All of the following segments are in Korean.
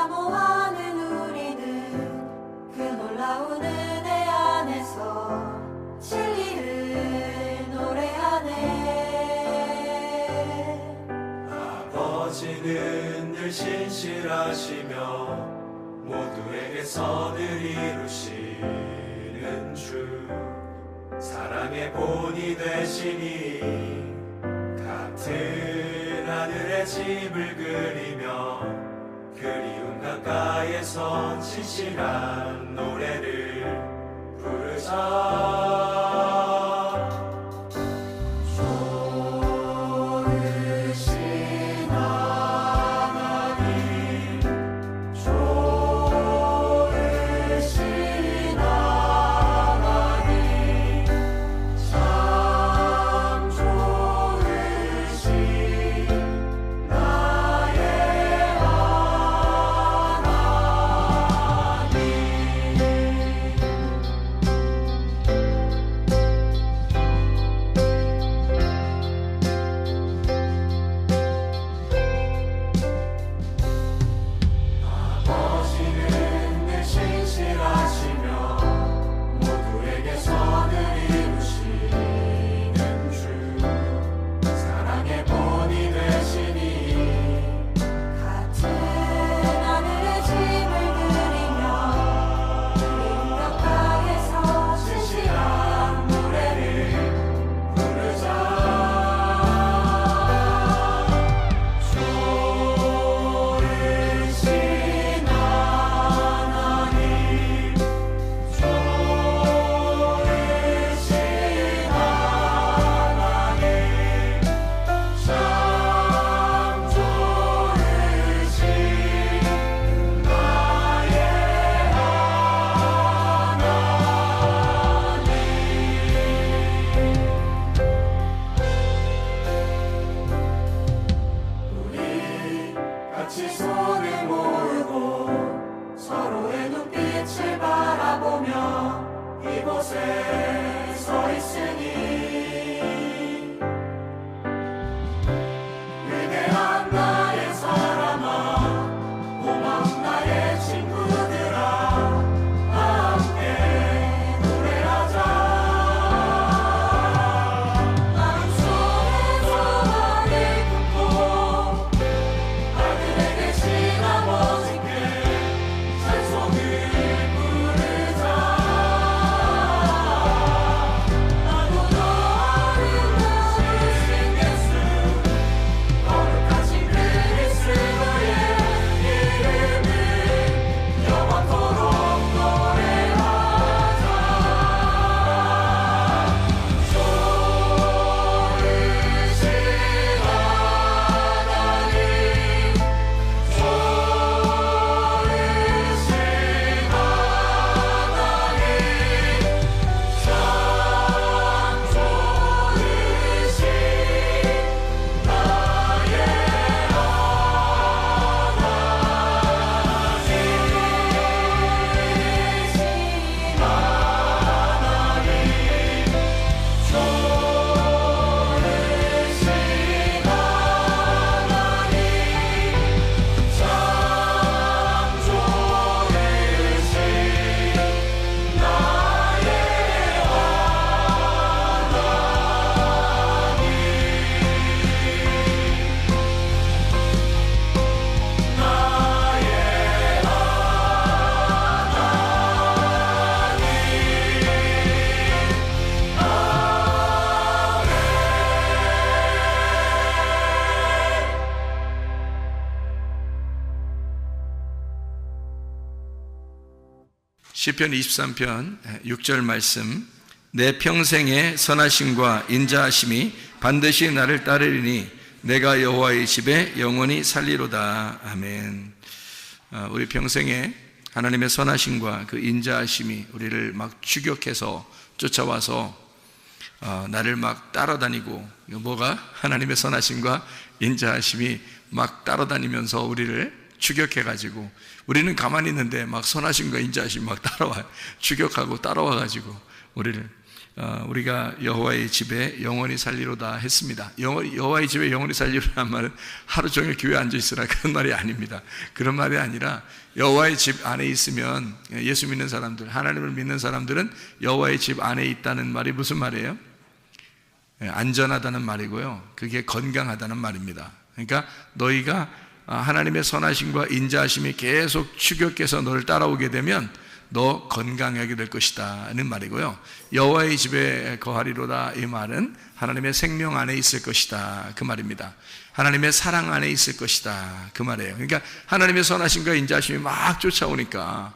사모하는 우리는 그 놀라운 은혜 안에서 진리를 노래하네. 아버지는 늘 신실하시며 모두에게 선을 이루시는 주, 사랑의 본이 되시니 같은 하늘의 집을 그리며 그리움 가까이에서 진실한 노래를 부르자. 좋으신 하나님, 좋으신 하나님, 참 좋으신 나의 아버지는 늘 신실하시며 모두에게 선을 이루시는 주, 사랑의 본이 되시니 같은 하늘의 집을 그리며 그리움 가까이에서 진실한 노래를 부르자. 좋으신 하나님, 좋으신 하나님, 참 좋으신 나의 우리 같이 손을 모으고 서로의 눈빛을 바라보며 이곳에 서 있으니 위대한 나의 사람아, 고마운 나의 친구들아, 함께 노래하자. 마음속에 소망을 품고 하늘에 계신 아버지께 찬송을 부르자. 나보다 아름다우신 예수, 거룩하신 그리스도의 이름을 영원토록 노래하자. 좋으신 하나님, 좋으신 하나님, 참 좋으신 시편 23편 6절 말씀, 내 평생의 선하심과 인자하심이 반드시 나를 따르리니 내가 여호와의 집에 영원히 살리로다. 아멘. 우리 평생에 하나님의 선하심과 그 인자하심이 우리를 막 추격해서 쫓아와서 나를 막 따라다니고, 뭐가 하나님의 선하심과 인자하심이 막 따라다니면서 우리를 추격해가지고, 우리는 가만히 있는데 막 선하심과 인자하심이 막 따라와요. 추격하고 따라와가지고 우리를 우리가 여호와의 집에 영원히 살리로다 했습니다. 여호와의 집에 영원히 살리로라는 말은 하루 종일 교회에 앉아 있으라 그런 말이 아닙니다. 그런 말이 아니라 여호와의 집 안에 있으면, 예수 믿는 사람들, 하나님을 믿는 사람들은 여호와의 집 안에 있다는 말이 무슨 말이에요? 안전하다는 말이고요, 그게 건강하다는 말입니다. 그러니까 너희가 하나님의 선하심과 인자하심이 계속 추격해서 너를 따라오게 되면 너 건강하게 될 것이다 는 말이고요, 여호와의 집에 거하리로다 이 말은 하나님의 생명 안에 있을 것이다 그 말입니다. 하나님의 사랑 안에 있을 것이다 그 말이에요. 그러니까 하나님의 선하심과 인자하심이 막 쫓아오니까,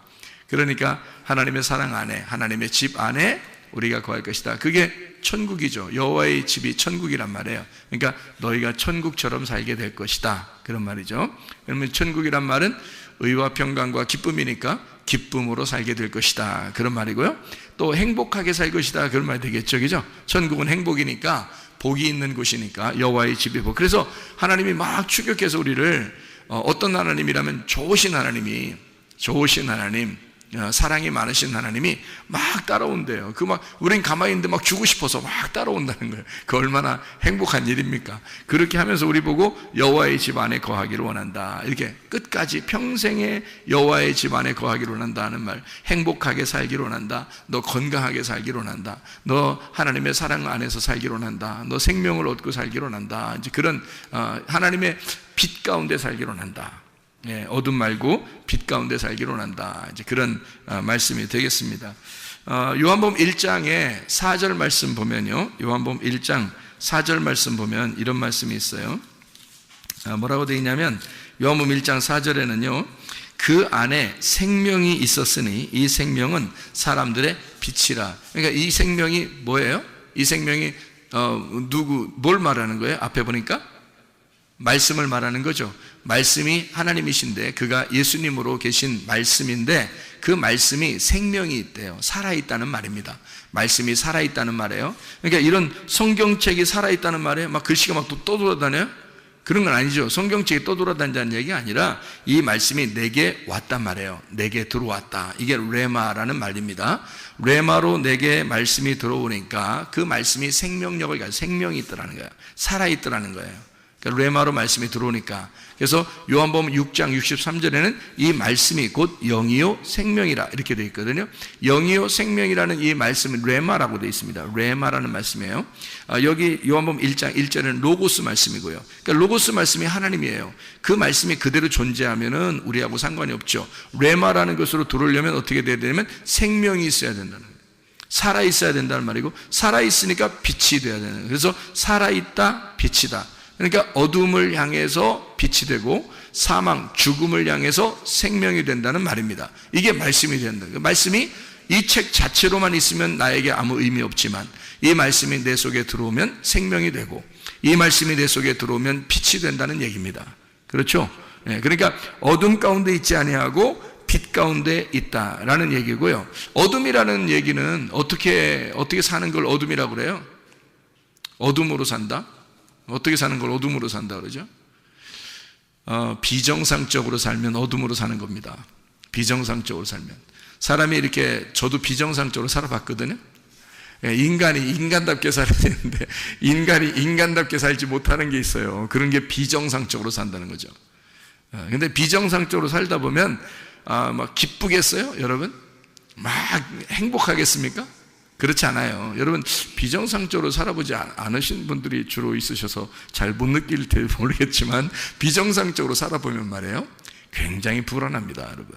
그러니까 하나님의 사랑 안에, 하나님의 집 안에 우리가 거할 것이다. 그게 천국이죠. 여호와의 집이 천국이란 말이에요. 그러니까 너희가 천국처럼 살게 될 것이다 그런 말이죠. 그러면 천국이란 말은 의와 평강과 기쁨이니까 기쁨으로 살게 될 것이다 그런 말이고요, 또 행복하게 살 것이다 그런 말이 되겠죠. 그죠? 천국은 행복이니까, 복이 있는 곳이니까 여호와의 집이 복. 그래서 하나님이 막 추격해서 우리를, 어떤 하나님이라면 좋으신 하나님, 사랑이 많으신 하나님이 막 따라온대요. 우린 가만히 있는데 막 주고 싶어서 막 따라온다는 거예요. 그 얼마나 행복한 일입니까? 그렇게 하면서 우리 보고 여호와의 집 안에 거하기를 원한다, 이렇게 끝까지 평생에 여호와의 집 안에 거하기를 원한다는 말, 행복하게 살기를 원한다, 너 건강하게 살기를 원한다, 너 하나님의 사랑 안에서 살기를 원한다, 너 생명을 얻고 살기를 원한다, 이제 그런 하나님의 빛 가운데 살기를 원한다. 어둠 말고 빛 가운데 살기로 원한다, 이제 그런 말씀이 되겠습니다. 요한복음 1장에 4절 말씀 보면요, 요한복음 1장 4절 말씀 보면 이런 말씀이 있어요. 뭐라고 되어 있냐면, 요한복음 1장 4절에는요, 그 안에 생명이 있었으니 이 생명은 사람들의 빛이라. 그러니까 이 생명이 뭐예요? 이 생명이 뭘 말하는 거예요? 앞에 보니까 말씀을 말하는 거죠. 말씀이 하나님이신데 그가 예수님으로 계신 말씀인데, 그 말씀이 생명이 있대요. 살아있다는 말입니다. 말씀이 살아있다는 말이에요. 그러니까 이런 성경책이 살아있다는 말에 막 글씨가 막 떠돌아다녀요? 그런 건 아니죠. 성경책이 떠돌아다닌다는 얘기가 아니라 이 말씀이 내게 왔단 말이에요. 내게 들어왔다. 이게 레마라는 말입니다. 레마로 내게 말씀이 들어오니까 그 말씀이 생명력을 가지고 생명이 있더라는 거예요. 살아있더라는 거예요. 그러니까 레마로 말씀이 들어오니까. 그래서 요한복음 6장 63절에는 이 말씀이 곧 영이요 생명이라 이렇게 되어 있거든요. 영이요 생명이라는 이 말씀은 레마라고 되어 있습니다. 레마라는 말씀이에요. 여기 요한복음 1장 1절에는 로고스 말씀이고요. 그러니까 로고스 말씀이 하나님이에요. 그 말씀이 그대로 존재하면은 우리하고 상관이 없죠. 레마라는 것으로 들어오려면 어떻게 돼야 되냐면 생명이 있어야 된다는 거예요. 살아있어야 된다는 말이고, 살아있으니까 빛이 돼야 되는 거예요. 그래서 살아있다, 빛이다. 그러니까 어둠을 향해서 빛이 되고 사망, 죽음을 향해서 생명이 된다는 말입니다. 이게 말씀이 된다. 말씀이 이 책 자체로만 있으면 나에게 아무 의미 없지만, 이 말씀이 내 속에 들어오면 생명이 되고, 이 말씀이 내 속에 들어오면 빛이 된다는 얘기입니다. 그렇죠? 그러니까 어둠 가운데 있지 아니하고 빛 가운데 있다라는 얘기고요. 어둠이라는 얘기는 어떻게 사는 걸 어둠이라고 그래요? 어둠으로 산다? 어떻게 사는 걸 어둠으로 산다 그러죠? 비정상적으로 살면 어둠으로 사는 겁니다. 비정상적으로 살면. 사람이 이렇게, 저도 비정상적으로 살아봤거든요. 인간이 인간답게 살아야 되는데 인간이 인간답게 살지 못하는 게 있어요. 그런 게 비정상적으로 산다는 거죠. 근데 비정상적으로 살다 보면 막 기쁘겠어요? 여러분? 막 행복하겠습니까? 그렇지 않아요. 여러분, 비정상적으로 살아보지 않으신 분들이 주로 있으셔서 잘 못 느낄지 모르겠지만, 비정상적으로 살아보면 말이에요, 굉장히 불안합니다, 여러분.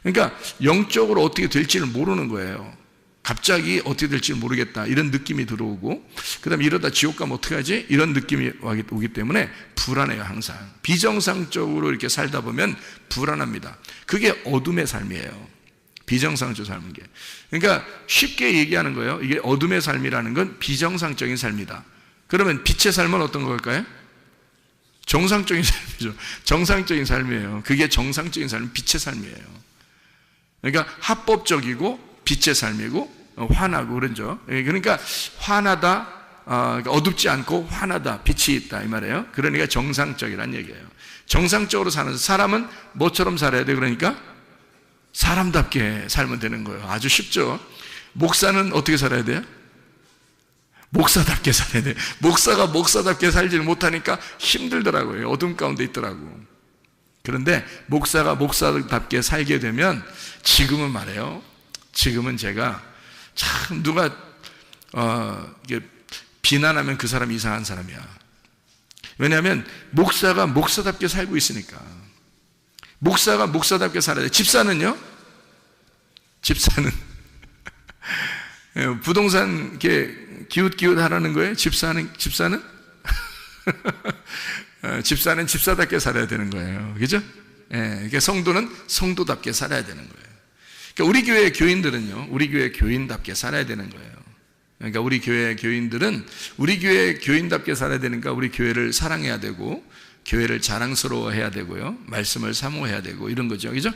그러니까 영적으로 어떻게 될지를 모르는 거예요. 갑자기 어떻게 될지 모르겠다, 이런 느낌이 들어오고, 그 다음에 이러다 지옥 가면 어떡하지? 이런 느낌이 오기 때문에 불안해요. 항상 비정상적으로 이렇게 살다 보면 불안합니다. 그게 어둠의 삶이에요. 비정상적으로 사는 게. 그러니까 쉽게 얘기하는 거예요. 이게 어둠의 삶이라는 건 비정상적인 삶이다. 그러면 빛의 삶은 어떤 걸까요? 정상적인 삶이죠. 정상적인 삶이에요. 그게 정상적인 삶, 빛의 삶이에요. 그러니까 합법적이고 빛의 삶이고 환하고 그러죠. 그러니까 환하다, 어둡지 않고 환하다, 빛이 있다 이 말이에요. 그러니까 정상적이란 얘기예요. 정상적으로 사는 사람은 뭐처럼 살아야 돼? 그러니까 사람답게 살면 되는 거예요. 아주 쉽죠. 목사는 어떻게 살아야 돼요? 목사답게 살아야 돼. 목사가 목사답게 살지를 못하니까 힘들더라고요. 어둠 가운데 있더라고. 그런데 목사가 목사답게 살게 되면 지금은 말해요. 지금은 제가 참 누가 이게 비난하면 그 사람이 이상한 사람이야. 왜냐하면 목사가 목사답게 살고 있으니까. 목사가 목사답게 살아야 돼. 집사는요? 집사는 부동산 이렇게 기웃기웃 하라는 거예요? 집사는? 집사는 집사답게 살아야 되는 거예요. 그죠? 그러니까 성도는 성도답게 살아야 되는 거예요. 그러니까 우리 교회 교인들은요, 우리 교회 교인답게 살아야 되는 거예요. 그러니까 우리 교회 교인들은 우리 교회 교인답게 살아야 되니까 우리 교회를 사랑해야 되고, 교회를 자랑스러워해야 되고요, 말씀을 사모해야 되고, 이런 거죠. 그죠?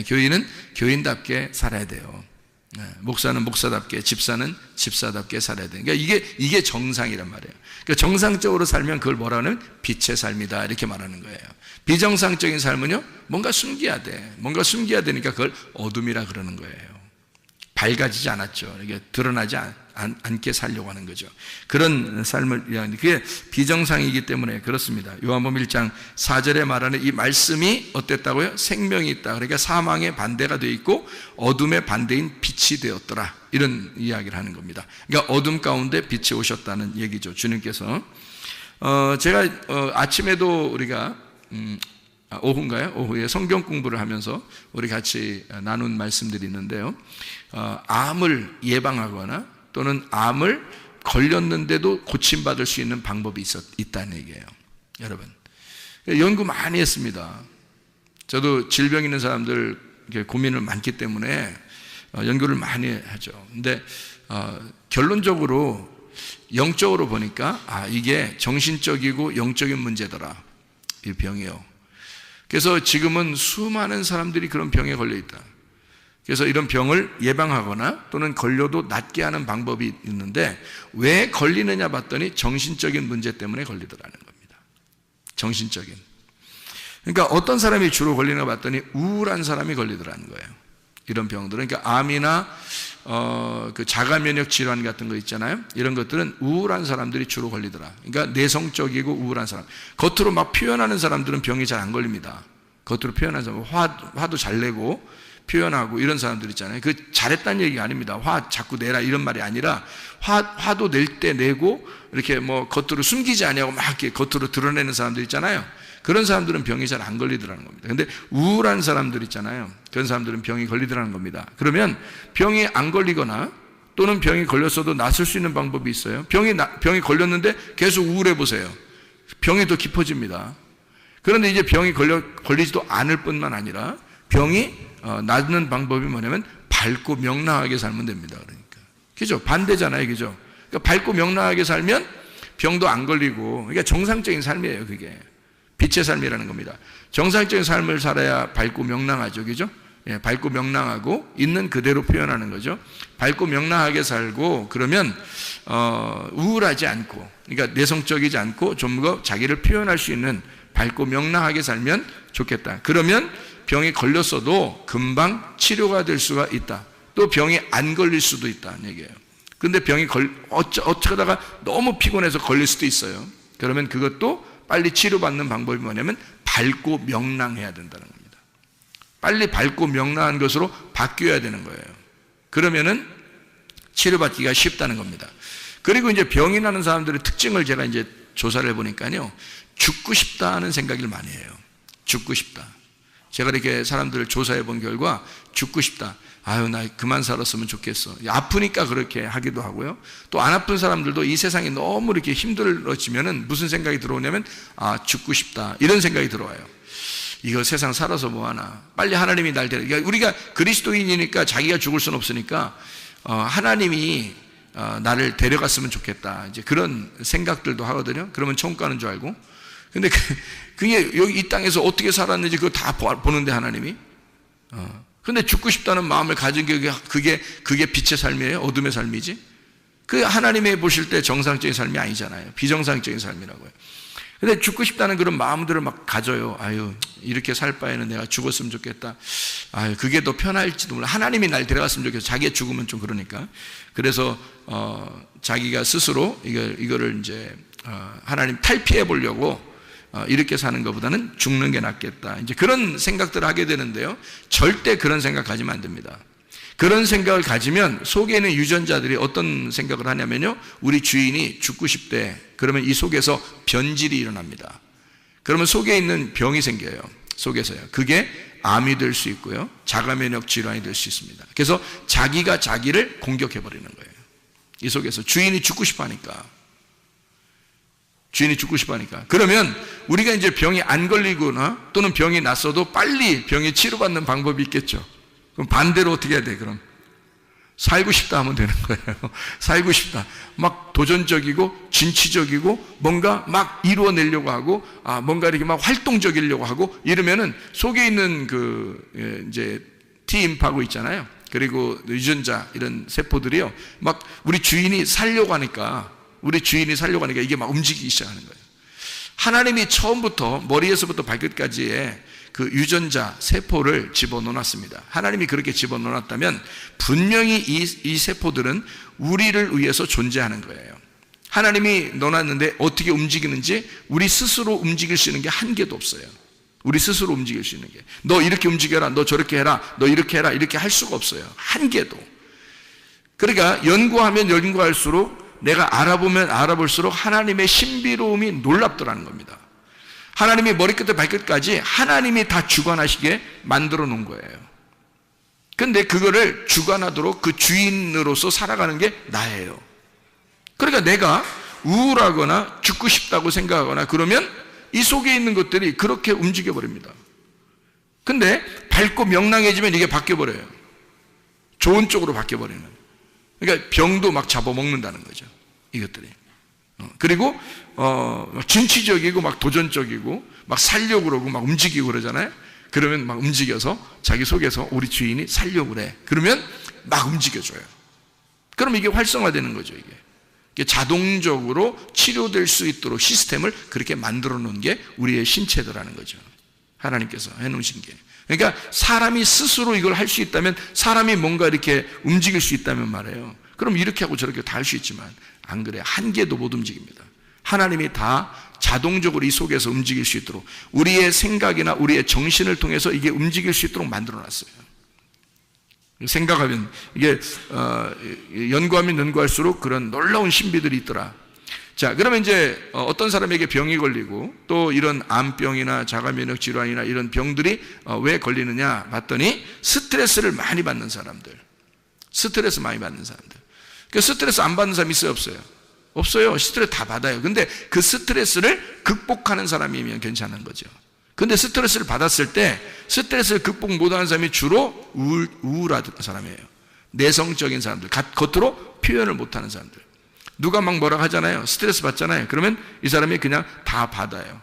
교인은 교인답게 살아야 돼요. 목사는 목사답게, 집사는 집사답게 살아야 돼요. 그러니까 이게 정상이란 말이에요. 그러니까 정상적으로 살면 그걸 뭐라 하냐면 빛의 삶이다, 이렇게 말하는 거예요. 비정상적인 삶은요, 뭔가 숨겨야 돼. 뭔가 숨겨야 되니까 그걸 어둠이라 그러는 거예요. 밝아지지 않았죠. 이게 드러나지 않게 살려고 하는 거죠. 그런 삶을 위한, 그게 비정상이기 때문에 그렇습니다. 요한복음 1장 4절에 말하는 이 말씀이 어땠다고요? 생명이 있다. 그러니까 사망의 반대가 되어 있고 어둠의 반대인 빛이 되었더라, 이런 이야기를 하는 겁니다. 그러니까 어둠 가운데 빛이 오셨다는 얘기죠. 주님께서. 제가 아침에도 우리가 오후인가요? 오후에 성경 공부를 하면서 우리 같이 나눈 말씀들이 있는데요, 암을 예방하거나 또는 암을 걸렸는데도 고침받을 수 있는 방법이 있다는 얘기예요. 여러분, 연구 많이 했습니다. 저도 질병 있는 사람들 고민을 많기 때문에 연구를 많이 하죠. 근데 결론적으로 영적으로 보니까 이게 정신적이고 영적인 문제더라, 이 병이요. 그래서 지금은 수많은 사람들이 그런 병에 걸려 있다. 그래서 이런 병을 예방하거나 또는 걸려도 낫게 하는 방법이 있는데, 왜 걸리느냐 봤더니 정신적인 문제 때문에 걸리더라는 겁니다. 정신적인. 그러니까 어떤 사람이 주로 걸리나 봤더니 우울한 사람이 걸리더라는 거예요. 이런 병들은. 그러니까 암이나 그 자가 면역 질환 같은 거 있잖아요. 이런 것들은 우울한 사람들이 주로 걸리더라. 그러니까 내성적이고 우울한 사람. 겉으로 막 표현하는 사람들은 병이 잘 안 걸립니다. 겉으로 표현하는 사람, 화도 잘 내고 표현하고 이런 사람들 있잖아요. 그 잘했다는 얘기가 아닙니다. 화 자꾸 내라, 이런 말이 아니라 화도 낼 때 내고 이렇게 뭐 겉으로 숨기지 아니하고 막 이렇게 겉으로 드러내는 사람들 있잖아요. 그런 사람들은 병이 잘 안 걸리더라는 겁니다. 근데 우울한 사람들 있잖아요. 그런 사람들은 병이 걸리더라는 겁니다. 그러면 병이 안 걸리거나 또는 병이 걸렸어도 낫을 수 있는 방법이 있어요. 병이 걸렸는데 계속 우울해 보세요. 병이 더 깊어집니다. 그런데 이제 병이 걸리지도 않을 뿐만 아니라 병이 낫는 방법이 뭐냐면 밝고 명랑하게 살면 됩니다. 그러니까. 그죠? 반대잖아요. 그죠? 그러니까 밝고 명랑하게 살면 병도 안 걸리고, 그러니까 정상적인 삶이에요. 그게. 빛의 삶이라는 겁니다. 정상적인 삶을 살아야 밝고 명랑하죠. 그죠? 예, 밝고 명랑하고 있는 그대로 표현하는 거죠. 밝고 명랑하게 살고, 그러면 우울하지 않고, 그러니까 내성적이지 않고 좀 더 자기를 표현할 수 있는 밝고 명랑하게 살면 좋겠다. 그러면 병이 걸렸어도 금방 치료가 될 수가 있다. 또 병이 안 걸릴 수도 있다는 얘기예요. 그런데 병이 어쩌다가 너무 피곤해서 걸릴 수도 있어요. 그러면 그것도 빨리 치료받는 방법이 뭐냐면 밝고 명랑해야 된다는 겁니다. 빨리 밝고 명랑한 것으로 바뀌어야 되는 거예요. 그러면은 치료받기가 쉽다는 겁니다. 그리고 이제 병이 나는 사람들의 특징을 제가 이제 조사를 해보니까요, 죽고 싶다는 생각을 많이 해요. 죽고 싶다. 제가 이렇게 사람들을 조사해 본 결과 죽고 싶다. 아유, 나 그만 살았으면 좋겠어. 아프니까 그렇게 하기도 하고요. 또 안 아픈 사람들도 이 세상이 너무 이렇게 힘들어지면은 무슨 생각이 들어오냐면 죽고 싶다, 이런 생각이 들어와요. 이거 세상 살아서 뭐하나, 빨리 하나님이 날 데려. 그러니까 우리가 그리스도인이니까 자기가 죽을 수는 없으니까 하나님이 나를 데려갔으면 좋겠다, 이제 그런 생각들도 하거든요. 그러면 천국 가는 줄 알고. 근데 그게 여기 이 땅에서 어떻게 살았는지 그거 다 보는데 하나님이. 근데 죽고 싶다는 마음을 가진 게 그게 빛의 삶이에요? 어둠의 삶이지? 그 하나님이 보실 때 정상적인 삶이 아니잖아요. 비정상적인 삶이라고요. 근데 죽고 싶다는 그런 마음들을 막 가져요. 아유, 이렇게 살 바에는 내가 죽었으면 좋겠다. 아유, 그게 더 편할지도 몰라. 하나님이 날 데려갔으면 좋겠어. 자기가 죽으면 좀 그러니까. 그래서 자기가 스스로 이거를 이제 하나님 탈피해 보려고 이렇게 사는 것보다는 죽는 게 낫겠다. 이제 그런 생각들을 하게 되는데요. 절대 그런 생각 가지면 안 됩니다. 그런 생각을 가지면 속에 있는 유전자들이 어떤 생각을 하냐면요. 우리 주인이 죽고 싶대. 그러면 이 속에서 변질이 일어납니다. 그러면 속에 있는 병이 생겨요. 속에서요. 그게 암이 될 수 있고요. 자가면역 질환이 될 수 있습니다. 그래서 자기가 자기를 공격해버리는 거예요. 이 속에서 주인이 죽고 싶어 하니까. 주인이 죽고 싶어 하니까. 그러면 우리가 이제 병이 안 걸리거나 또는 병이 났어도 빨리 병이 치료받는 방법이 있겠죠. 그럼 반대로 어떻게 해야 돼, 그럼? 살고 싶다 하면 되는 거예요. 살고 싶다. 막 도전적이고, 진취적이고, 뭔가 막 이루어내려고 하고, 뭔가 이렇게 막 활동적이려고 하고, 이러면은 속에 있는 이제 T임파고 있잖아요. 그리고 유전자, 이런 세포들이요. 막 우리 주인이 살려고 하니까 이게 막 움직이기 시작하는 거예요. 하나님이 처음부터 머리에서부터 발끝까지의 그 유전자 세포를 집어넣어놨습니다. 하나님이 그렇게 집어넣어놨다면 분명히 이 세포들은 우리를 위해서 존재하는 거예요. 하나님이 넣어놨는데 어떻게 움직이는지 우리 스스로 움직일 수 있는 게 한 개도 없어요. 우리 스스로 움직일 수 있는 게. 너 이렇게 움직여라, 너 저렇게 해라, 너 이렇게 해라, 이렇게 할 수가 없어요. 한 개도. 그러니까 연구하면 연구할수록, 내가 알아보면 알아볼수록 하나님의 신비로움이 놀랍더라는 겁니다. 하나님이 머리끝부터 발끝까지 하나님이 다 주관하시게 만들어 놓은 거예요. 근데 그거를 주관하도록 그 주인으로서 살아가는 게 나예요. 그러니까 내가 우울하거나 죽고 싶다고 생각하거나 그러면 이 속에 있는 것들이 그렇게 움직여 버립니다. 근데 밝고 명랑해지면 이게 바뀌어 버려요. 좋은 쪽으로 바뀌어 버리는. 그러니까 병도 막 잡아먹는다는 거죠, 이것들이. 그리고 진취적이고 막 도전적이고 막 살려고 그러고 막 움직이고 그러잖아요. 그러면 막 움직여서 자기 속에서 우리 주인이 살려고 그래. 그러면 막 움직여줘요. 그럼 이게 활성화되는 거죠. 이게 자동적으로 치료될 수 있도록 시스템을 그렇게 만들어 놓은 게 우리의 신체더라는 거죠. 하나님께서 해놓으신 게. 그러니까 사람이 스스로 이걸 할 수 있다면, 사람이 뭔가 이렇게 움직일 수 있다면 말이에요. 그럼 이렇게 하고 저렇게 다 할 수 있지만 안 그래요. 한 개도 못 움직입니다. 하나님이 다 자동적으로 이 속에서 움직일 수 있도록, 우리의 생각이나 우리의 정신을 통해서 이게 움직일 수 있도록 만들어놨어요. 생각하면 이게 연구하면 연구할수록 그런 놀라운 신비들이 있더라. 자, 그러면 이제 어떤 사람에게 병이 걸리고 또 이런 암병이나 자가면역 질환이나 이런 병들이 왜 걸리느냐 봤더니 스트레스를 많이 받는 사람들, 스트레스 많이 받는 사람들. 그 스트레스 안 받는 사람 있어요, 없어요? 없어요. 스트레스 다 받아요. 근데 그 스트레스를 극복하는 사람이면 괜찮은 거죠. 근데 스트레스를 받았을 때 스트레스를 극복 못하는 사람이 주로 우울한 사람이에요. 내성적인 사람들, 겉으로 표현을 못하는 사람들. 누가 막 뭐라 하잖아요. 스트레스 받잖아요. 그러면 이 사람이 그냥 다 받아요.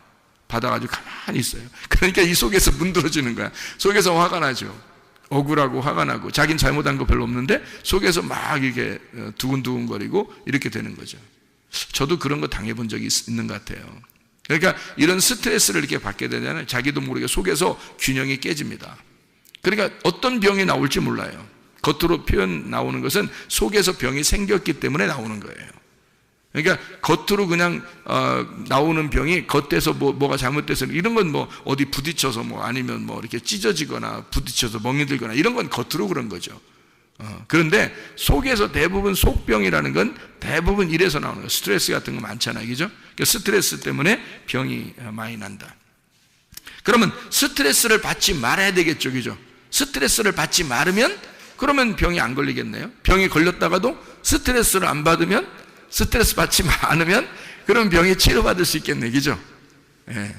받아가지고 가만히 있어요. 그러니까 이 속에서 문드러지는 거야. 속에서 화가 나죠. 억울하고 화가 나고, 자기는 잘못한 거 별로 없는데 속에서 막 이렇게 두근두근거리고 이렇게 되는 거죠. 저도 그런 거 당해본 적이 있는 것 같아요. 그러니까 이런 스트레스를 이렇게 받게 되잖아요. 자기도 모르게 속에서 균형이 깨집니다. 그러니까 어떤 병이 나올지 몰라요. 겉으로 표현 나오는 것은 속에서 병이 생겼기 때문에 나오는 거예요. 그러니까 겉으로 그냥 나오는 병이 겉에서 뭐가 잘못돼서 이런 건 뭐 어디 부딪혀서 뭐 아니면 뭐 이렇게 찢어지거나 부딪혀서 멍이 들거나 이런 건 겉으로 그런 거죠. 그런데 속에서 대부분 속병이라는 건 대부분 이래서 나오는 거예요. 스트레스 같은 거 많잖아요, 그죠? 그러니까 스트레스 때문에 병이 많이 난다. 그러면 스트레스를 받지 말아야 되겠죠, 그죠? 스트레스를 받지 말으면 그러면 병이 안 걸리겠네요. 병이 걸렸다가도 스트레스를 안 받으면, 스트레스 받지 않으면 그럼 병이 치료받을 수 있겠네, 그죠? 예.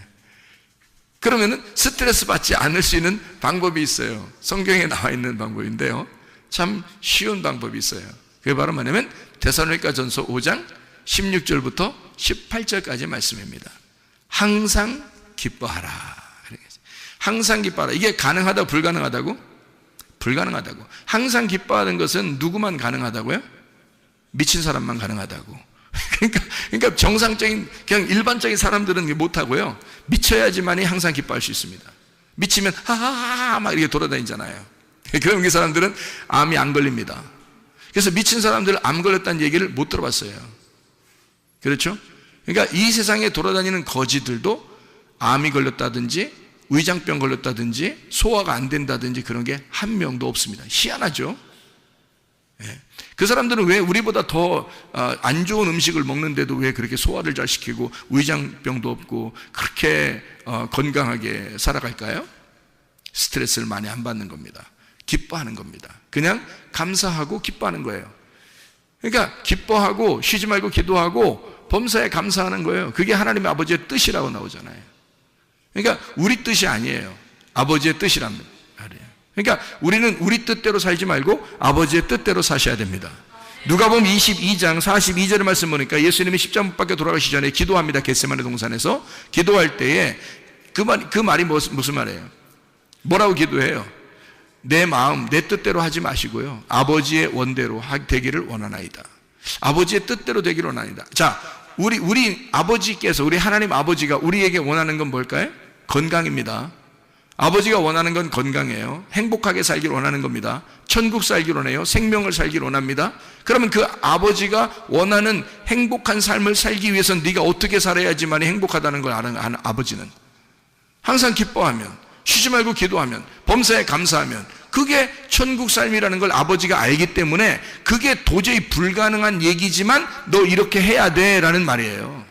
그러면은 스트레스 받지 않을 수 있는 방법이 있어요. 성경에 나와 있는 방법인데요, 참 쉬운 방법이 있어요. 그게 바로 뭐냐면 데살로니가전서 5장 16절부터 18절까지 말씀입니다. 항상 기뻐하라. 항상 기뻐하라. 이게 가능하다고 불가능하다고? 불가능하다고. 항상 기뻐하는 것은 누구만 가능하다고요? 미친 사람만 가능하다고. 그러니까 정상적인, 그냥 일반적인 사람들은 못하고요. 미쳐야지만이 항상 기뻐할 수 있습니다. 미치면, 하하하, 막 이렇게 돌아다니잖아요. 그런 사람들은 암이 안 걸립니다. 그래서 미친 사람들 암 걸렸다는 얘기를 못 들어봤어요. 그렇죠? 그러니까 이 세상에 돌아다니는 거지들도 암이 걸렸다든지, 위장병 걸렸다든지, 소화가 안 된다든지 그런 게 한 명도 없습니다. 희한하죠? 예. 그 사람들은 왜 우리보다 더 안 좋은 음식을 먹는데도 왜 그렇게 소화를 잘 시키고 위장병도 없고 그렇게 건강하게 살아갈까요? 스트레스를 많이 안 받는 겁니다. 기뻐하는 겁니다. 그냥 감사하고 기뻐하는 거예요. 그러니까 기뻐하고 쉬지 말고 기도하고 범사에 감사하는 거예요. 그게 하나님의 아버지의 뜻이라고 나오잖아요. 그러니까 우리 뜻이 아니에요. 아버지의 뜻이란 말이에요. 그러니까 우리는 우리 뜻대로 살지 말고 아버지의 뜻대로 사셔야 됩니다. 누가복음 22장 42절의 말씀 보니까 예수님이 십자가 못 박혀 돌아가시기 전에 기도합니다. 겟세마네 동산에서 기도할 때에 그 말이 무슨 말이에요? 뭐라고 기도해요? 내 마음, 내 뜻대로 하지 마시고요, 아버지의 원대로 되기를 원하나이다. 아버지의 뜻대로 되기를 원하나이다. 자, 우리 아버지께서, 우리 하나님 아버지가 우리에게 원하는 건 뭘까요? 건강입니다. 아버지가 원하는 건 건강이에요. 행복하게 살기를 원하는 겁니다. 천국 살기를 원해요. 생명을 살기를 원합니다. 그러면 그 아버지가 원하는 행복한 삶을 살기 위해서는 네가 어떻게 살아야지만 행복하다는 걸 아는 아버지는 항상 기뻐하면, 쉬지 말고 기도하면, 범사에 감사하면, 그게 천국 삶이라는 걸 아버지가 알기 때문에 그게 도저히 불가능한 얘기지만 너 이렇게 해야 돼 라는 말이에요.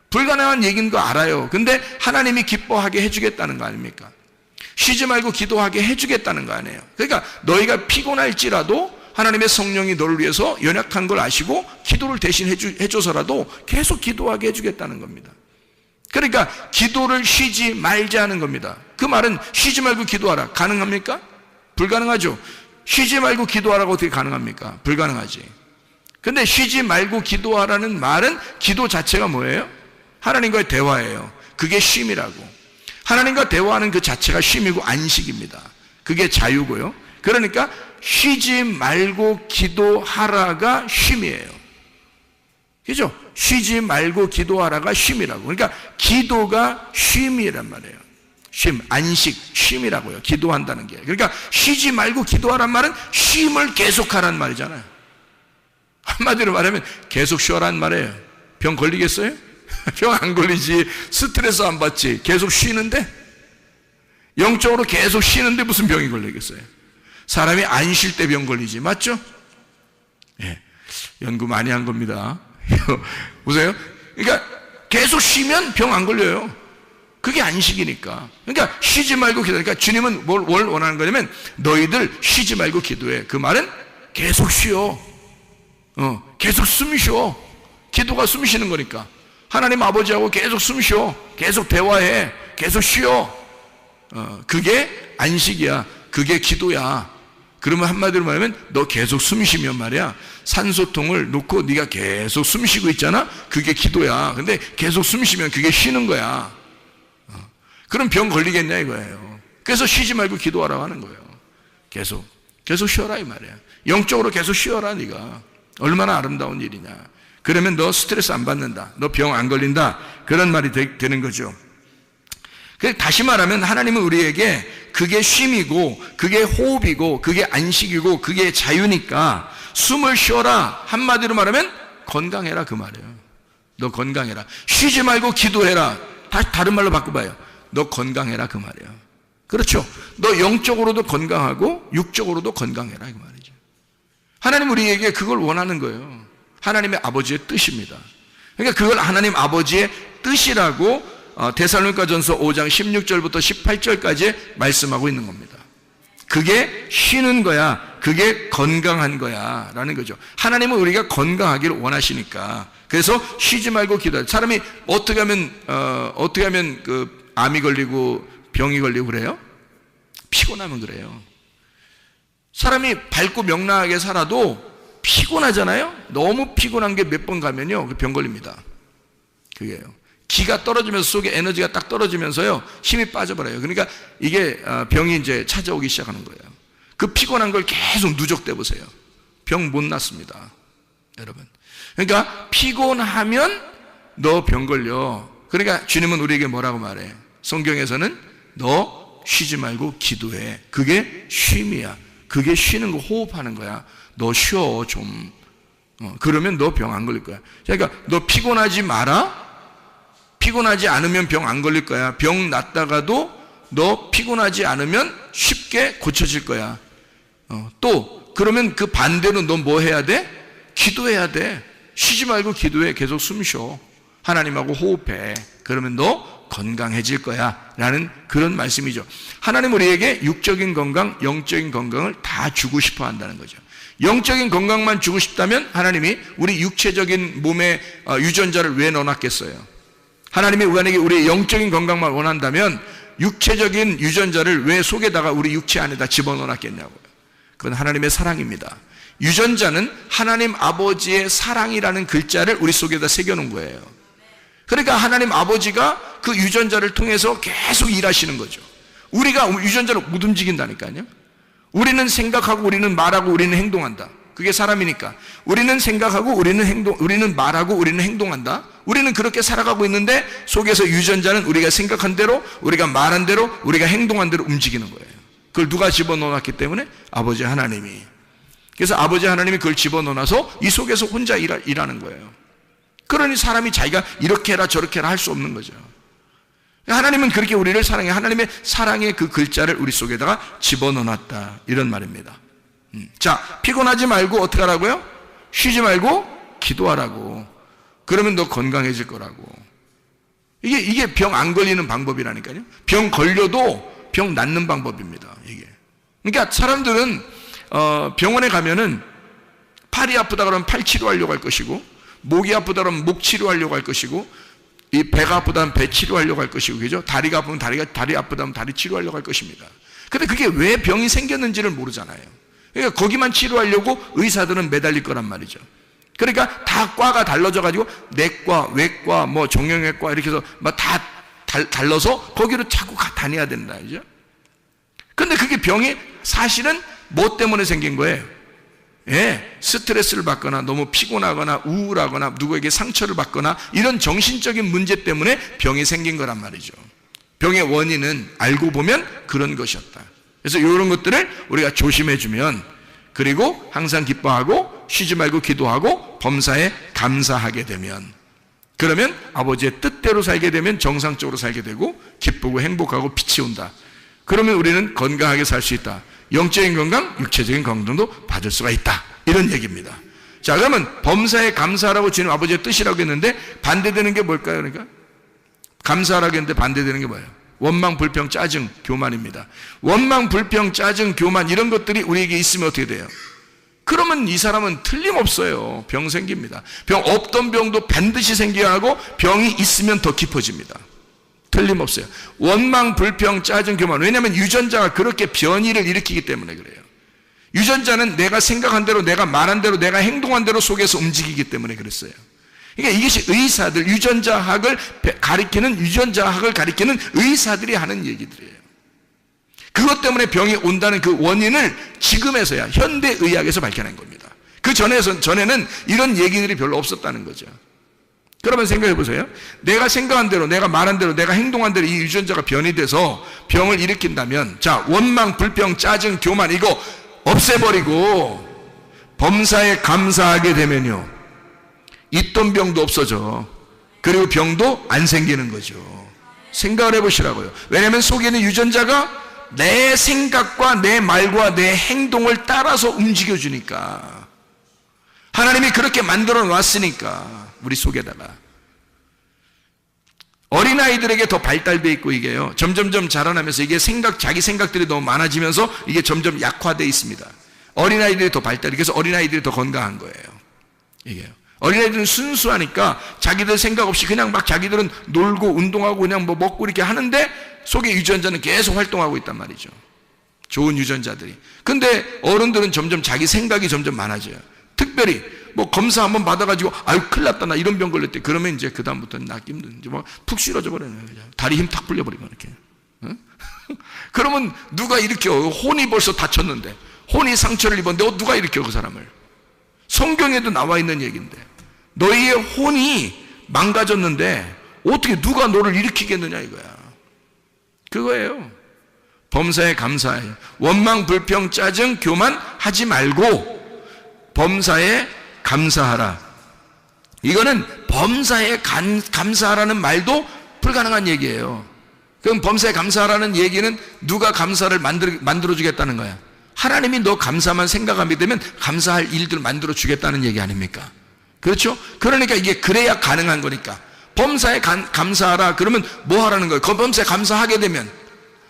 불가능한 얘기인 거 알아요. 근데 하나님이 기뻐하게 해주겠다는 거 아닙니까? 쉬지 말고 기도하게 해주겠다는 거 아니에요. 그러니까 너희가 피곤할지라도 하나님의 성령이 너를 위해서 연약한 걸 아시고 기도를 대신 해줘서라도 계속 기도하게 해주겠다는 겁니다. 그러니까 기도를 쉬지 말자는 겁니다. 그 말은 쉬지 말고 기도하라. 가능합니까? 불가능하죠. 쉬지 말고 기도하라고 어떻게 가능합니까? 불가능하지. 근데 쉬지 말고 기도하라는 말은 기도 자체가 뭐예요? 하나님과의 대화예요. 그게 쉼이라고. 하나님과 대화하는 그 자체가 쉼이고 안식입니다. 그게 자유고요. 그러니까 쉬지 말고 기도하라가 쉼이에요. 그죠? 쉬지 말고 기도하라가 쉼이라고. 그러니까 기도가 쉼이란 말이에요. 쉼, 안식, 쉼이라고요. 기도한다는 게. 그러니까 쉬지 말고 기도하란 말은 쉼을 계속하란 말이잖아요. 한마디로 말하면 계속 쉬어란 말이에요. 병 걸리겠어요? 병 안 걸리지. 스트레스 안 받지. 계속 쉬는데, 영적으로 계속 쉬는데 무슨 병이 걸리겠어요? 사람이 안 쉴 때 병 걸리지. 맞죠? 예, 연구 많이 한 겁니다. 보세요. 그러니까 계속 쉬면 병 안 걸려요. 그게 안식이니까. 그러니까 쉬지 말고 기도해. 그러니까 주님은 뭘 원하는 거냐면 너희들 쉬지 말고 기도해. 그 말은 계속 쉬어. 계속 숨 쉬어. 기도가 숨 쉬는 거니까. 하나님 아버지하고 계속 숨 쉬어. 계속 대화해. 계속 쉬어. 그게 안식이야. 그게 기도야. 그러면 한마디로 말하면 너 계속 숨 쉬면 말이야, 산소통을 놓고 네가 계속 숨 쉬고 있잖아. 그게 기도야. 근데 계속 숨 쉬면 그게 쉬는 거야. 그럼 병 걸리겠냐 이거예요. 그래서 쉬지 말고 기도하라고 하는 거예요. 계속 쉬어라 이 말이야. 영적으로 계속 쉬어라. 네가 얼마나 아름다운 일이냐. 그러면 너 스트레스 안 받는다. 너 병 안 걸린다. 그런 말이 되는 거죠. 다시 말하면 하나님은 우리에게 그게 쉼이고 그게 호흡이고 그게 안식이고 그게 자유니까 숨을 쉬어라. 한마디로 말하면 건강해라 그 말이에요. 너 건강해라. 쉬지 말고 기도해라. 다른 말로 바꿔봐요. 너 건강해라 그 말이에요. 그렇죠. 너 영적으로도 건강하고 육적으로도 건강해라 그 말이죠. 하나님 우리에게 그걸 원하는 거예요. 하나님의 아버지의 뜻입니다. 그러니까 그걸 하나님 아버지의 뜻이라고 데살로니가전서 5장 16절부터 18절까지 말씀하고 있는 겁니다. 그게 쉬는 거야. 그게 건강한 거야 라는 거죠. 하나님은 우리가 건강하기를 원하시니까. 그래서 쉬지 말고 기도해. 사람이 어떻게 하면 그 암이 걸리고 병이 걸리고 그래요? 피곤하면 그래요. 사람이 밝고 명랑하게 살아도 피곤하잖아요. 너무 피곤한 게 몇 번 가면요 그 병 걸립니다. 그게요. 기가 떨어지면서 속에 에너지가 딱 떨어지면서요 힘이 빠져버려요. 그러니까 이게 병이 이제 찾아오기 시작하는 거예요. 그 피곤한 걸 계속 누적돼 보세요. 병 못 낫습니다. 여러분. 그러니까 피곤하면 너 병 걸려. 그러니까 주님은 우리에게 뭐라고 말해? 성경에서는 너 쉬지 말고 기도해. 그게 쉼이야. 그게 쉬는 거, 호흡하는 거야. 너 쉬어 좀. 그러면 너 병 안 걸릴 거야. 그러니까 너 피곤하지 마라. 피곤하지 않으면 병 안 걸릴 거야. 병 났다가도 너 피곤하지 않으면 쉽게 고쳐질 거야. 또 그러면 그 반대로 너 뭐 해야 돼? 기도해야 돼. 쉬지 말고 기도해. 계속 숨 쉬어. 하나님하고 호흡해. 그러면 너 건강해질 거야 라는 그런 말씀이죠. 하나님 우리에게 육적인 건강, 영적인 건강을 다 주고 싶어 한다는 거죠. 영적인 건강만 주고 싶다면 하나님이 우리 육체적인 몸에 유전자를 왜 넣어놨겠어요? 하나님이 우리에게 우리의 영적인 건강만 원한다면 육체적인 유전자를 왜 속에다가 우리 육체 안에다 집어넣어놨겠냐고요. 그건 하나님의 사랑입니다. 유전자는 하나님 아버지의 사랑이라는 글자를 우리 속에다 새겨놓은 거예요. 그러니까 하나님 아버지가 그 유전자를 통해서 계속 일하시는 거죠. 우리가 유전자를 못 움직인다니까요. 우리는 생각하고 우리는 말하고 우리는 행동한다. 그게 사람이니까. 우리는 생각하고 우리는 말하고 우리는 행동한다. 우리는 그렇게 살아가고 있는데 속에서 유전자는 우리가 생각한 대로, 우리가 말한 대로, 우리가 행동한 대로 움직이는 거예요. 그걸 누가 집어넣어놨기 때문에? 아버지 하나님이. 그래서 아버지 하나님이 그걸 집어넣어놔서 이 속에서 혼자 일하는 거예요. 그러니 사람이 자기가 이렇게 해라 저렇게 해라 할 수 없는 거죠. 하나님은 그렇게 우리를 사랑해. 하나님의 사랑의 그 글자를 우리 속에다가 집어넣어놨다 이런 말입니다. 자, 피곤하지 말고 어떻게 하라고요? 쉬지 말고 기도하라고. 그러면 너 건강해질 거라고. 이게 병 안 걸리는 방법이라니까요. 병 걸려도 병 낫는 방법입니다. 이게. 그러니까 사람들은 병원에 가면은 팔이 아프다 그러면 팔 치료하려고 할 것이고, 목이 아프다 그러면 목 치료하려고 할 것이고, 이 배가 아프다면 배 치료하려고 할 것이고, 그죠? 다리가 아프면 다리 아프다면 다리 치료하려고 할 것입니다. 근데 그게 왜 병이 생겼는지를 모르잖아요. 그러니까 거기만 치료하려고 의사들은 매달릴 거란 말이죠. 그러니까 다 과가 달라져 가지고 내과, 외과, 뭐 정형외과 이렇게 해서 막 다 달라서 거기로 자꾸 다녀야 된다, 그죠? 근데 그게 병이 사실은 뭐 때문에 생긴 거예요? 예, 스트레스를 받거나 너무 피곤하거나 우울하거나 누구에게 상처를 받거나 이런 정신적인 문제 때문에 병이 생긴 거란 말이죠. 병의 원인은 알고 보면 그런 것이었다. 그래서 이런 것들을 우리가 조심해주면, 그리고 항상 기뻐하고 쉬지 말고 기도하고 범사에 감사하게 되면, 그러면 아버지의 뜻대로 살게 되면 정상적으로 살게 되고 기쁘고 행복하고 빛이 온다. 그러면 우리는 건강하게 살 수 있다. 영적인 건강, 육체적인 건강도 받을 수가 있다. 이런 얘기입니다. 자, 그러면 범사에 감사하라고 주님 아버지의 뜻이라고 했는데 반대되는 게 뭘까요? 그러니까 감사하라고 했는데 반대되는 게 뭐예요? 원망, 불평, 짜증, 교만입니다. 원망, 불평, 짜증, 교만 이런 것들이 우리에게 있으면 어떻게 돼요? 그러면 이 사람은 틀림없어요. 병 생깁니다. 병 없던 병도 반드시 생겨야 하고 병이 있으면 더 깊어집니다. 틀림없어요. 원망, 불평, 짜증, 교만. 왜냐하면 유전자가 그렇게 변이를 일으키기 때문에 그래요. 유전자는 내가 생각한 대로, 내가 말한 대로, 내가 행동한 대로 속에서 움직이기 때문에 그랬어요. 그러니까 이것이 의사들, 유전자학을 가리키는 의사들이 하는 얘기들이에요. 그것 때문에 병이 온다는 그 원인을 지금에서야 현대의학에서 밝혀낸 겁니다. 그 전에는 이런 얘기들이 별로 없었다는 거죠. 그러면 생각해 보세요. 내가 생각한 대로, 내가 말한 대로, 내가 행동한 대로 이 유전자가 변이돼서 병을 일으킨다면, 자, 원망, 불평, 짜증, 교만 이거 없애버리고 범사에 감사하게 되면요, 있던 병도 없어져. 그리고 병도 안 생기는 거죠. 생각을 해보시라고요. 왜냐하면 속에 있는 유전자가 내 생각과 내 말과 내 행동을 따라서 움직여주니까. 하나님이 그렇게 만들어 놨으니까 우리 속에다가. 어린아이들에게 더 발달돼 있고 이게요, 점점점 자라나면서 이게 자기 생각들이 너무 많아지면서 이게 점점 약화돼 있습니다. 어린아이들이 더 발달이, 그래서 어린아이들이 더 건강한 거예요. 이게요. 어린아이들은 순수하니까 자기들 생각 없이 그냥 막 자기들은 놀고 운동하고 그냥 뭐 먹고 이렇게 하는데 속에 유전자는 계속 활동하고 있단 말이죠. 좋은 유전자들이. 근데 어른들은 점점 자기 생각이 점점 많아져요. 특별히 뭐 검사 한번 받아가지고 아유 큰일 났다 나 이런 병 걸렸대. 그러면 이제 그 다음부터는 낫기 힘든, 이제 뭐 푹 쓰러져 버려요. 다리 힘 탁 풀려버리고 이렇게. 응? 그러면 누가 일으켜? 혼이 벌써 다쳤는데, 혼이 상처를 입었는데 누가 일으켜 그 사람을? 성경에도 나와 있는 얘기인데 너희의 혼이 망가졌는데 어떻게 누가 너를 일으키겠느냐 이거야. 그거예요. 범사에 감사해. 원망, 불평, 짜증, 교만 하지 말고 범사에 감사하라. 이거는 범사에 감사하라는 말도 불가능한 얘기예요. 그럼 범사에 감사하라는 얘기는 누가 감사를 만들어주겠다는 거야. 하나님이 너 감사만 생각하게 되면 감사할 일들을 만들어주겠다는 얘기 아닙니까? 그렇죠? 그러니까 이게 그래야 가능한 거니까. 범사에 감사하라 그러면 뭐 하라는 거예요? 그 범사에 감사하게 되면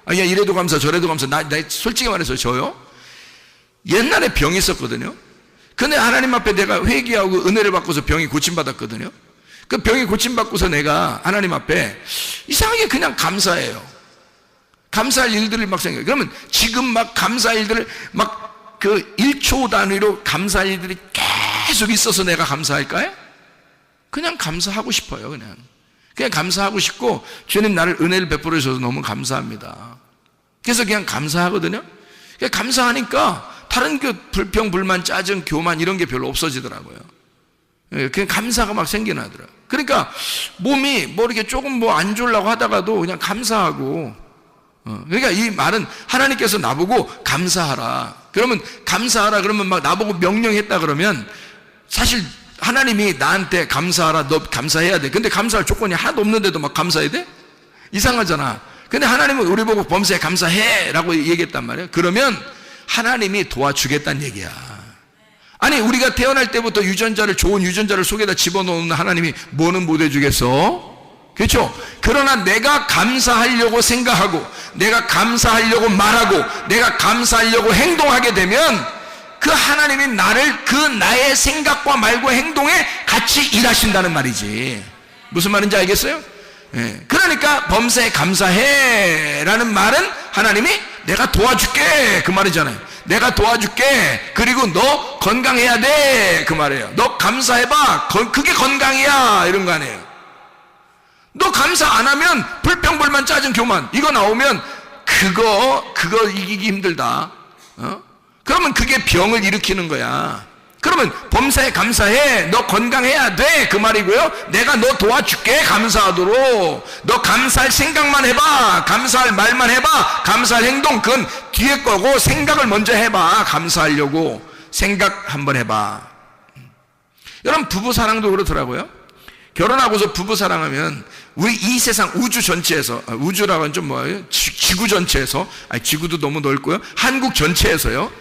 야 이래도 감사 저래도 감사. 나 솔직히 말해서 저요 옛날에 병이 있었거든요. 근데 하나님 앞에 내가 회개하고 은혜를 받고서 병이 고침받았거든요. 그 병이 고침받고서 내가 하나님 앞에 이상하게 그냥 감사해요. 감사할 일들을 막 생각해요. 그러면 지금 막 감사할 일들을 막 그 1초 단위로 감사할 일들이 계속 있어서 내가 감사할까요? 그냥 감사하고 싶어요. 그냥 감사하고 싶고 주님 나를 은혜를 베풀어 주셔서 너무 감사합니다. 그래서 그냥 감사하거든요. 그냥 감사하니까 다른 그 불평, 불만, 짜증, 교만 이런 게 별로 없어지더라고요. 그냥 감사가 막 생겨나더라고요. 그러니까 몸이 뭐 이렇게 조금 뭐 안 좋으려고 하다가도 그냥 감사하고 그러니까 이 말은 하나님께서 나보고 감사하라. 그러면 감사하라 그러면 막 나보고 명령했다 그러면 사실 하나님이 나한테 감사하라, 너 감사해야 돼. 근데 감사할 조건이 하나도 없는데도 막 감사해야 돼? 이상하잖아. 근데 하나님은 우리 보고 범사에 감사해 라고 얘기했단 말이에요. 그러면 하나님이 도와주겠다는 얘기야. 아니 우리가 태어날 때부터 유전자를 좋은 유전자를 속에다 집어넣는 하나님이 뭐는 못 해주겠어? 그렇죠? 그러나 내가 감사하려고 생각하고 내가 감사하려고 말하고 내가 감사하려고 행동하게 되면 그 하나님이 나를 그 나의 생각과 말과 행동에 같이 일하신다는 말이지. 무슨 말인지 알겠어요? 예. 그러니까 범사에 감사해 라는 말은 하나님이 내가 도와줄게 그 말이잖아요. 내가 도와줄게. 그리고 너 건강해야 돼 그 말이에요. 너 감사해봐. 그게 건강이야 이런 거 아니에요. 너 감사 안 하면 불평불만 짜증 교만 이거 나오면 그거 이기기 힘들다. 그러면 그게 병을 일으키는 거야. 그러면 범사에 감사해. 너 건강해야 돼 그 말이고요. 내가 너 도와줄게 감사하도록. 너 감사할 생각만 해봐. 감사할 말만 해봐. 감사할 행동 그건 뒤에 거고 생각을 먼저 해봐. 감사하려고 생각 한번 해봐. 여러분 부부사랑도 그렇더라고요. 결혼하고서 부부사랑하면 우리 이 세상 우주 전체에서 우주라고 하면 좀 뭐예요? 지구 전체에서 지구도 너무 넓고요. 한국 전체에서요.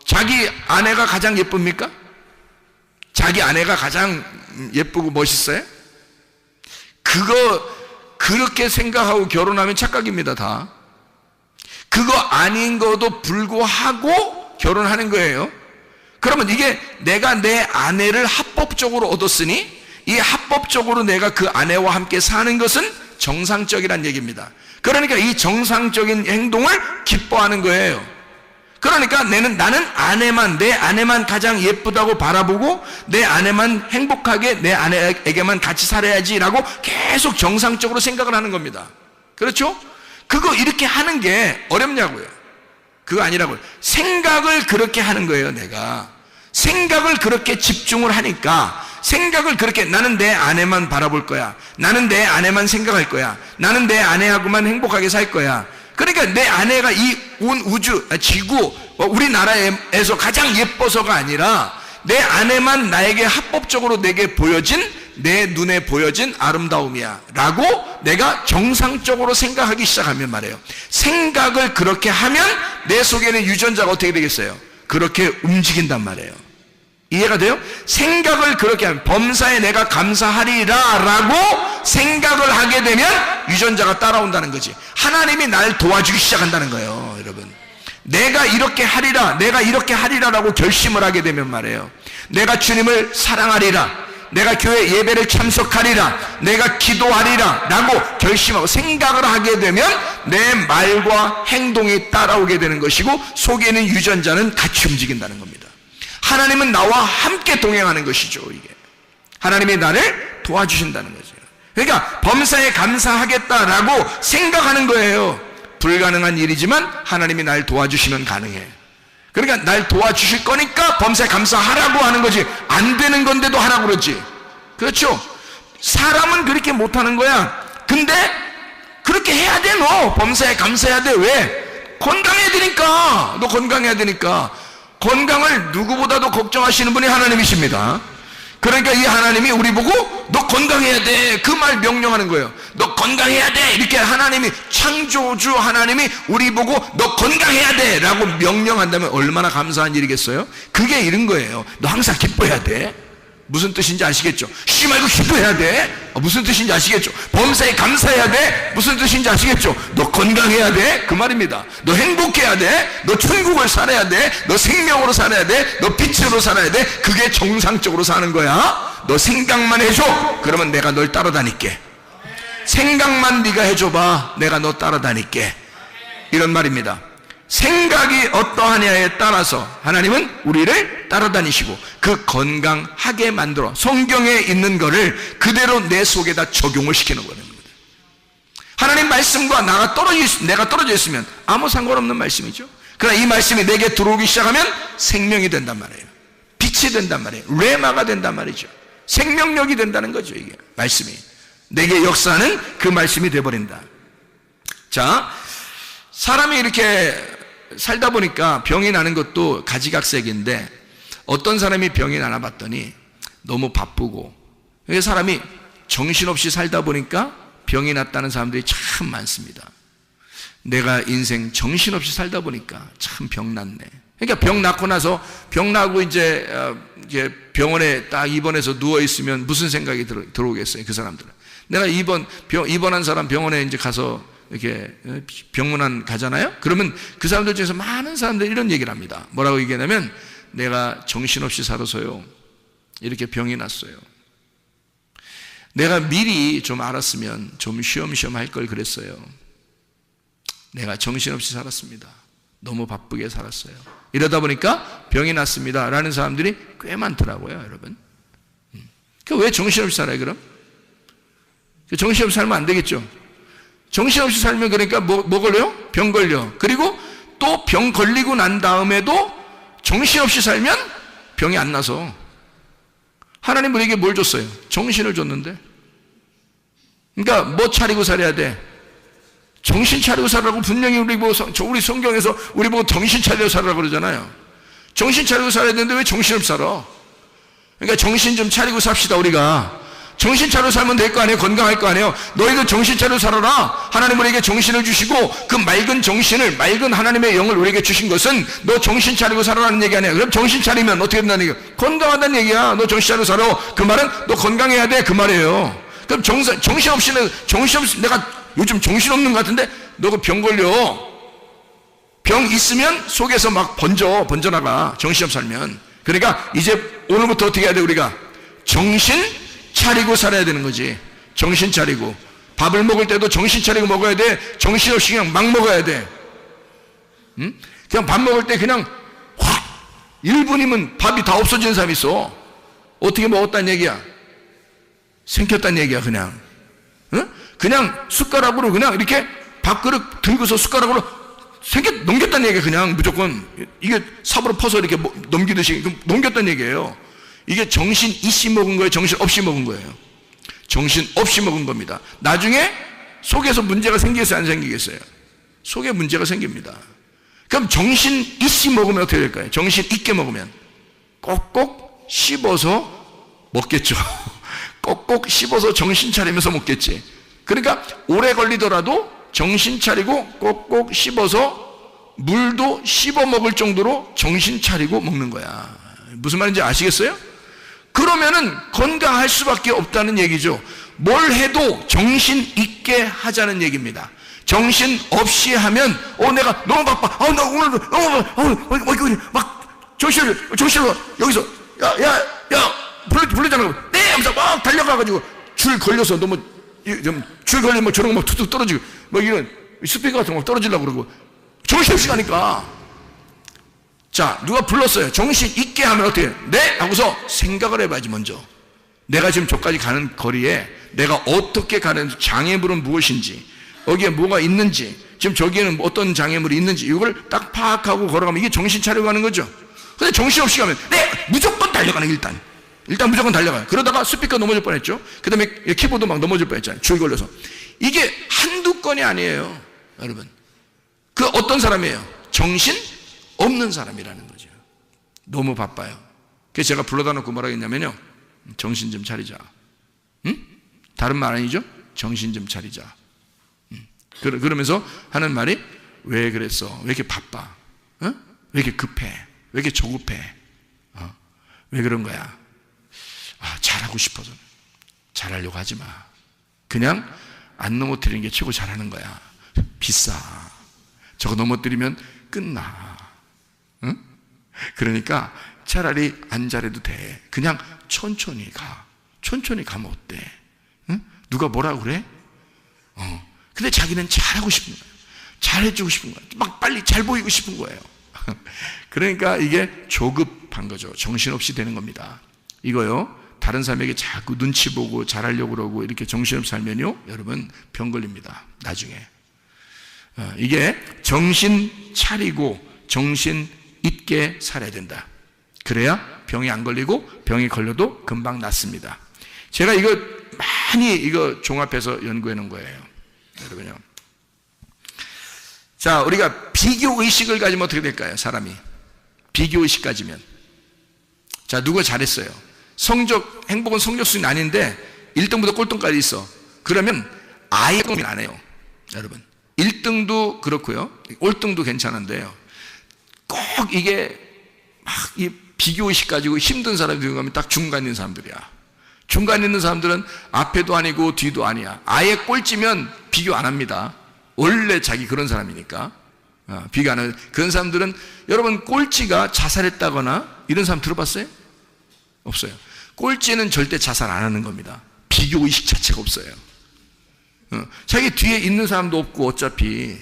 자기 아내가 가장 예쁩니까? 자기 아내가 가장 예쁘고 멋있어요? 그렇게 생각하고 결혼하면 착각입니다, 다. 그거 아닌 것도 불구하고 결혼하는 거예요. 그러면 이게 내가 내 아내를 합법적으로 얻었으니 이 합법적으로 내가 그 아내와 함께 사는 것은 정상적이란 얘기입니다. 그러니까 이 정상적인 행동을 기뻐하는 거예요. 그러니까 나는 내 아내만 가장 예쁘다고 바라보고 내 아내만 행복하게 내 아내에게만 같이 살아야지라고 계속 정상적으로 생각을 하는 겁니다. 그렇죠? 그거 이렇게 하는 게 어렵냐고요. 그거 아니라고요. 생각을 그렇게 하는 거예요. 내가 생각을 그렇게 집중을 하니까 생각을 그렇게 나는 내 아내만 바라볼 거야. 나는 내 아내만 생각할 거야. 나는 내 아내하고만 행복하게 살 거야. 그러니까 내 아내가 이 온 우주, 지구, 우리나라에서 가장 예뻐서가 아니라 내 아내만 나에게 합법적으로 내게 보여진 내 눈에 보여진 아름다움이야 라고 내가 정상적으로 생각하기 시작하면 말이에요. 생각을 그렇게 하면 내 속에는 유전자가 어떻게 되겠어요? 그렇게 움직인단 말이에요. 이해가 돼요? 생각을 그렇게 하면 범사에 내가 감사하리라 라고 생각을 하게 되면 유전자가 따라온다는 거지. 하나님이 날 도와주기 시작한다는 거예요. 여러분, 내가 이렇게 하리라 라고 결심을 하게 되면 말이에요. 내가 주님을 사랑하리라, 내가 교회 예배를 참석하리라, 내가 기도하리라 라고 결심하고 생각을 하게 되면 내 말과 행동이 따라오게 되는 것이고 속에 있는 유전자는 같이 움직인다는 겁니다. 하나님은 나와 함께 동행하는 것이죠. 이게 하나님이 나를 도와주신다는 거죠. 그러니까 범사에 감사하겠다라고 생각하는 거예요. 불가능한 일이지만 하나님이 날 도와주시면 가능해. 그러니까 날 도와주실 거니까 범사에 감사하라고 하는 거지, 안 되는 건데도 하라고 그러지. 그렇죠? 사람은 그렇게 못하는 거야. 근데 그렇게 해야 돼. 너 범사에 감사해야 돼. 왜? 건강해야 되니까. 너 건강해야 되니까. 건강을 누구보다도 걱정하시는 분이 하나님이십니다. 그러니까 이 하나님이 우리 보고 너 건강해야 돼, 그 말 명령하는 거예요. 너 건강해야 돼, 이렇게 하나님이, 창조주 하나님이 우리 보고 너 건강해야 돼 라고 명령한다면 얼마나 감사한 일이겠어요? 그게 이런 거예요. 너 항상 기뻐해야 돼. 무슨 뜻인지 아시겠죠? 쉬지 말고 기도해야 돼. 무슨 뜻인지 아시겠죠? 범사에 감사해야 돼. 무슨 뜻인지 아시겠죠? 너 건강해야 돼. 그 말입니다. 너 행복해야 돼. 너 천국을 살아야 돼. 너 생명으로 살아야 돼. 너 빛으로 살아야 돼. 그게 정상적으로 사는 거야. 너 생각만 해줘. 그러면 내가 널 따라다닐게. 생각만 네가 해줘봐. 내가 너 따라다닐게. 이런 말입니다. 생각이 어떠하냐에 따라서 하나님은 우리를 따라다니시고 그 건강하게 만들어 성경에 있는 거를 그대로 내 속에다 적용을 시키는 겁니다. 하나님 말씀과 내가 떨어져 있으면 아무 상관없는 말씀이죠. 그러나 이 말씀이 내게 들어오기 시작하면 생명이 된단 말이에요. 빛이 된단 말이에요. 레마가 된단 말이죠. 생명력이 된다는 거죠. 이게 말씀이 내게 역사하는 그 말씀이 되어버린다. 자, 사람이 이렇게 살다 보니까 병이 나는 것도 가지각색인데, 어떤 사람이 병이 나나 봤더니 너무 바쁘고, 사람이 정신없이 살다 보니까 병이 났다는 사람들이 참 많습니다. 내가 인생 정신없이 살다 보니까 참 병 났네. 그러니까 병 낳고 나서, 병 나고 이제 병원에 딱 입원해서 누워있으면 무슨 생각이 들어오겠어요? 그 사람들은. 내가 입원한 사람 병원에 이제 가서 이렇게 병문안 가잖아요? 그러면 그 사람들 중에서 많은 사람들이 이런 얘기를 합니다. 뭐라고 얘기하냐면, 내가 정신없이 살아서요, 이렇게 병이 났어요. 내가 미리 좀 알았으면 좀 쉬엄쉬엄 할 걸 그랬어요. 내가 정신없이 살았습니다. 너무 바쁘게 살았어요. 이러다 보니까 병이 났습니다 라는 사람들이 꽤 많더라고요, 여러분. 왜 정신없이 살아요, 그럼? 정신없이 살면 안 되겠죠? 정신없이 살면 그러니까 뭐 걸려요? 병 걸려. 그리고 또 병 걸리고 난 다음에도 정신없이 살면 병이 안 나서. 하나님 우리에게 뭘 줬어요? 정신을 줬는데. 그러니까 뭐 차리고 살아야 돼? 정신 차리고 살라고 분명히 우리 성경에서 우리 보고 정신 차리고 살라고 그러잖아요. 정신 차리고 살아야 되는데 왜 정신없이 살아? 그러니까 정신 좀 차리고 삽시다. 우리가 정신 차리고 살면 될 거 아니에요? 건강할 거 아니에요? 너희들 정신 차리고 살아라. 하나님 우리에게 정신을 주시고 그 맑은 정신을, 맑은 하나님의 영을 우리에게 주신 것은 너 정신 차리고 살아라는 얘기 아니야. 그럼 정신 차리면 어떻게 된다는 얘기야? 건강하다는 얘기야. 너 정신 차리고 살아. 그 말은 너 건강해야 돼, 그 말이에요. 그럼 정신없이 내가 요즘 정신없는 것 같은데 너 그 병 걸려. 병 있으면 속에서 막 번져나가. 정신없이 살면. 그러니까 이제 오늘부터 어떻게 해야 돼? 우리가 정신 차리고 살아야 되는 거지. 정신 차리고. 밥을 먹을 때도 정신 차리고 먹어야 돼. 정신없이 그냥 막 먹어야 돼. 응? 그냥 밥 먹을 때 그냥 확 1분이면 밥이 다 없어지는 사람이 있어. 어떻게 먹었다는 얘기야? 생겼다는 얘기야, 그냥. 응? 그냥 숟가락으로 그냥 이렇게 밥그릇 들고서 숟가락으로 넘겼다는 얘기야. 그냥 무조건 이게 삽으로 퍼서 이렇게 넘기듯이 넘겼다는 얘기예요. 이게 정신 있이 먹은 거예요? 정신 없이 먹은 거예요? 정신 없이 먹은 겁니다. 나중에 속에서 문제가 생기겠어요? 안 생기겠어요? 속에 문제가 생깁니다. 그럼 정신 있이 먹으면 어떻게 될까요? 정신 있게 먹으면 꼭꼭 씹어서 먹겠죠. 꼭꼭 씹어서 정신 차리면서 먹겠지. 그러니까 오래 걸리더라도 정신 차리고 꼭꼭 씹어서 물도 씹어 먹을 정도로 정신 차리고 먹는 거야. 무슨 말인지 아시겠어요? 그러면은 건강할 수밖에 없다는 얘기죠. 뭘 해도 정신 있게 하자는 얘기입니다. 정신 없이 하면 내가 너무 바빠. 나 오늘 너무 막 정신을 여기서 야 불렀잖아. 네 하면서 막 달려가가지고 줄 걸려서 너무 줄 걸리면 저런 거 막 툭툭 떨어지고 막 이런 스피커 같은 거 떨어지려고 그러고 정신없이 가니까. 자, 누가 불렀어요. 정신 있게 하면 어떻게 해? 네? 하고서 생각을 해봐야지. 먼저 내가 지금 저까지 가는 거리에 내가 어떻게 가는, 장애물은 무엇인지, 여기에 뭐가 있는지, 지금 저기에는 어떤 장애물이 있는지 이걸 딱 파악하고 걸어가면 이게 정신 차리고 가는 거죠. 근데 정신없이 가면 무조건 달려가는, 일단 무조건 달려가요. 그러다가 스피커 넘어질 뻔했죠. 그 다음에 키보드 막 넘어질 뻔했잖아요. 줄 걸려서. 이게 한두 건이 아니에요, 여러분. 그 어떤 사람이에요? 정신 없는 사람이라는 거죠. 너무 바빠요. 그래서 제가 불러다 놓고 뭐라고 했냐면요, 정신 좀 차리자. 응? 다른 말 아니죠? 정신 좀 차리자. 그러면서 하는 말이, 왜 그랬어? 왜 이렇게 바빠? 왜 이렇게 급해? 왜 이렇게 조급해? 왜 그런 거야? 잘하고 싶어서. 잘하려고 하지 마. 그냥 안 넘어뜨리는 게 최고 잘하는 거야. 비싸. 저거 넘어뜨리면 끝나. 응? 그러니까 차라리 안 잘해도 돼. 그냥 천천히 가. 천천히 가면 어때? 응? 누가 뭐라고 그래? 근데 자기는 잘하고 싶은 거예요. 잘해주고 싶은 거예요. 막 빨리 잘 보이고 싶은 거예요. 그러니까 이게 조급한 거죠. 정신없이 되는 겁니다. 이거요, 다른 사람에게 자꾸 눈치 보고 잘하려고 그러고 이렇게 정신없이 살면요, 여러분 병 걸립니다, 나중에. 이게 정신 차리고 정신 있게 살아야 된다. 그래야 병이 안 걸리고, 병이 걸려도 금방 낫습니다. 제가 이거 많이 종합해서 연구해 놓은 거예요, 여러분요. 자, 우리가 비교의식을 가지면 어떻게 될까요? 사람이 비교의식 가지면, 자, 누가 잘했어요, 행복은 성적순이 아닌데 1등부터 꼴등까지 있어. 그러면 아예 고민 안 해요, 여러분. 1등도 그렇고요, 꼴등도 괜찮은데요, 꼭 이게 막 이 비교의식 가지고 힘든 사람들이 가면 딱 중간 있는 사람들이야. 중간 있는 사람들은 앞에도 아니고 뒤도 아니야. 아예 꼴찌면 비교 안 합니다. 원래 자기 그런 사람이니까. 비교 안 하는 그런 사람들은, 여러분 꼴찌가 자살했다거나 이런 사람 들어봤어요? 없어요. 꼴찌는 절대 자살 안 하는 겁니다. 비교의식 자체가 없어요. 자기 뒤에 있는 사람도 없고 어차피.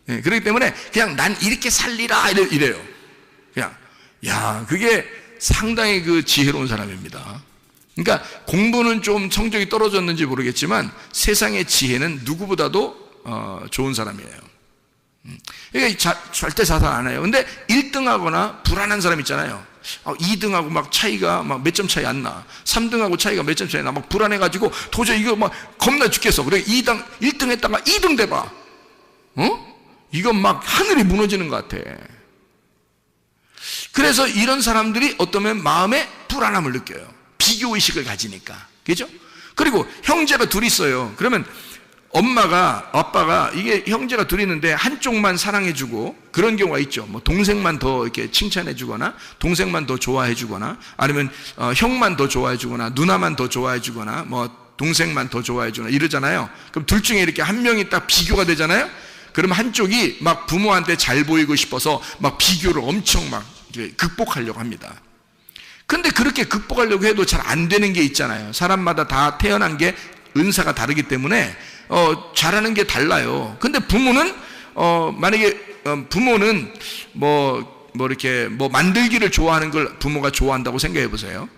그렇기 때문에 그냥 난 이렇게 살리라 이래요. 그냥, 야, 그게 상당히 지혜로운 사람입니다. 그러니까 공부는 좀 성적이 떨어졌는지 모르겠지만 세상의 지혜는 누구보다도 좋은 사람이에요. 그러니까 절대 자살 안 해요. 근데 1등하거나 불안한 사람 있잖아요. 2등하고 막 차이가 막 몇 점 차이 안 나. 3등하고 차이가 몇 점 차이 나. 막 불안해가지고 도저히 이거 막 겁나 죽겠어. 그래 1등 했다가 2등 돼봐. 이건 막 하늘이 무너지는 것 같아. 그래서 이런 사람들이 어떠면 마음에 불안함을 느껴요. 비교의식을 가지니까. 그죠? 그리고 형제가 둘이 있어요. 그러면 아빠가 이게 형제가 둘이 있는데 한쪽만 사랑해주고 그런 경우가 있죠. 뭐 동생만 더 이렇게 칭찬해주거나, 동생만 더 좋아해주거나, 아니면 형만 더 좋아해주거나, 누나만 더 좋아해주거나, 뭐 동생만 더 좋아해주거나 이러잖아요. 그럼 둘 중에 이렇게 한 명이 딱 비교가 되잖아요. 그러면 한쪽이 막 부모한테 잘 보이고 싶어서 막 비교를 엄청 막 극복하려고 합니다. 근데 그렇게 극복하려고 해도 잘 안 되는 게 있잖아요. 사람마다 다 태어난 게 은사가 다르기 때문에 잘하는 게 달라요. 근데 부모는 만약에 부모는 이렇게 만들기를 좋아하는 걸 부모가 좋아한다고 생각해 보세요.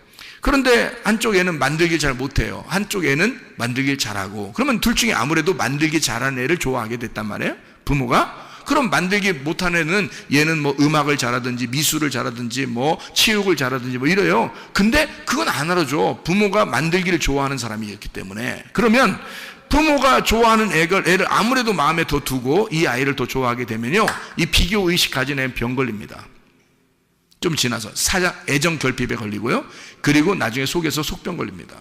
그런데 한쪽에는 만들기 잘 못해요. 한쪽에는 만들기 잘하고. 그러면 둘 중에 아무래도 만들기 잘하는 애를 좋아하게 됐단 말이에요, 부모가. 그럼 만들기 못하는 애는 얘는 뭐 음악을 잘하든지 미술을 잘하든지 뭐 체육을 잘하든지 뭐 이래요. 근데 그건 안 알아줘. 부모가 만들기를 좋아하는 사람이었기 때문에. 그러면 부모가 좋아하는 애를 아무래도 마음에 더 두고 이 아이를 더 좋아하게 되면요, 이 비교의식 가진 애는 병 걸립니다. 좀 지나서 애정 결핍에 걸리고요, 그리고 나중에 속에서 속병 걸립니다.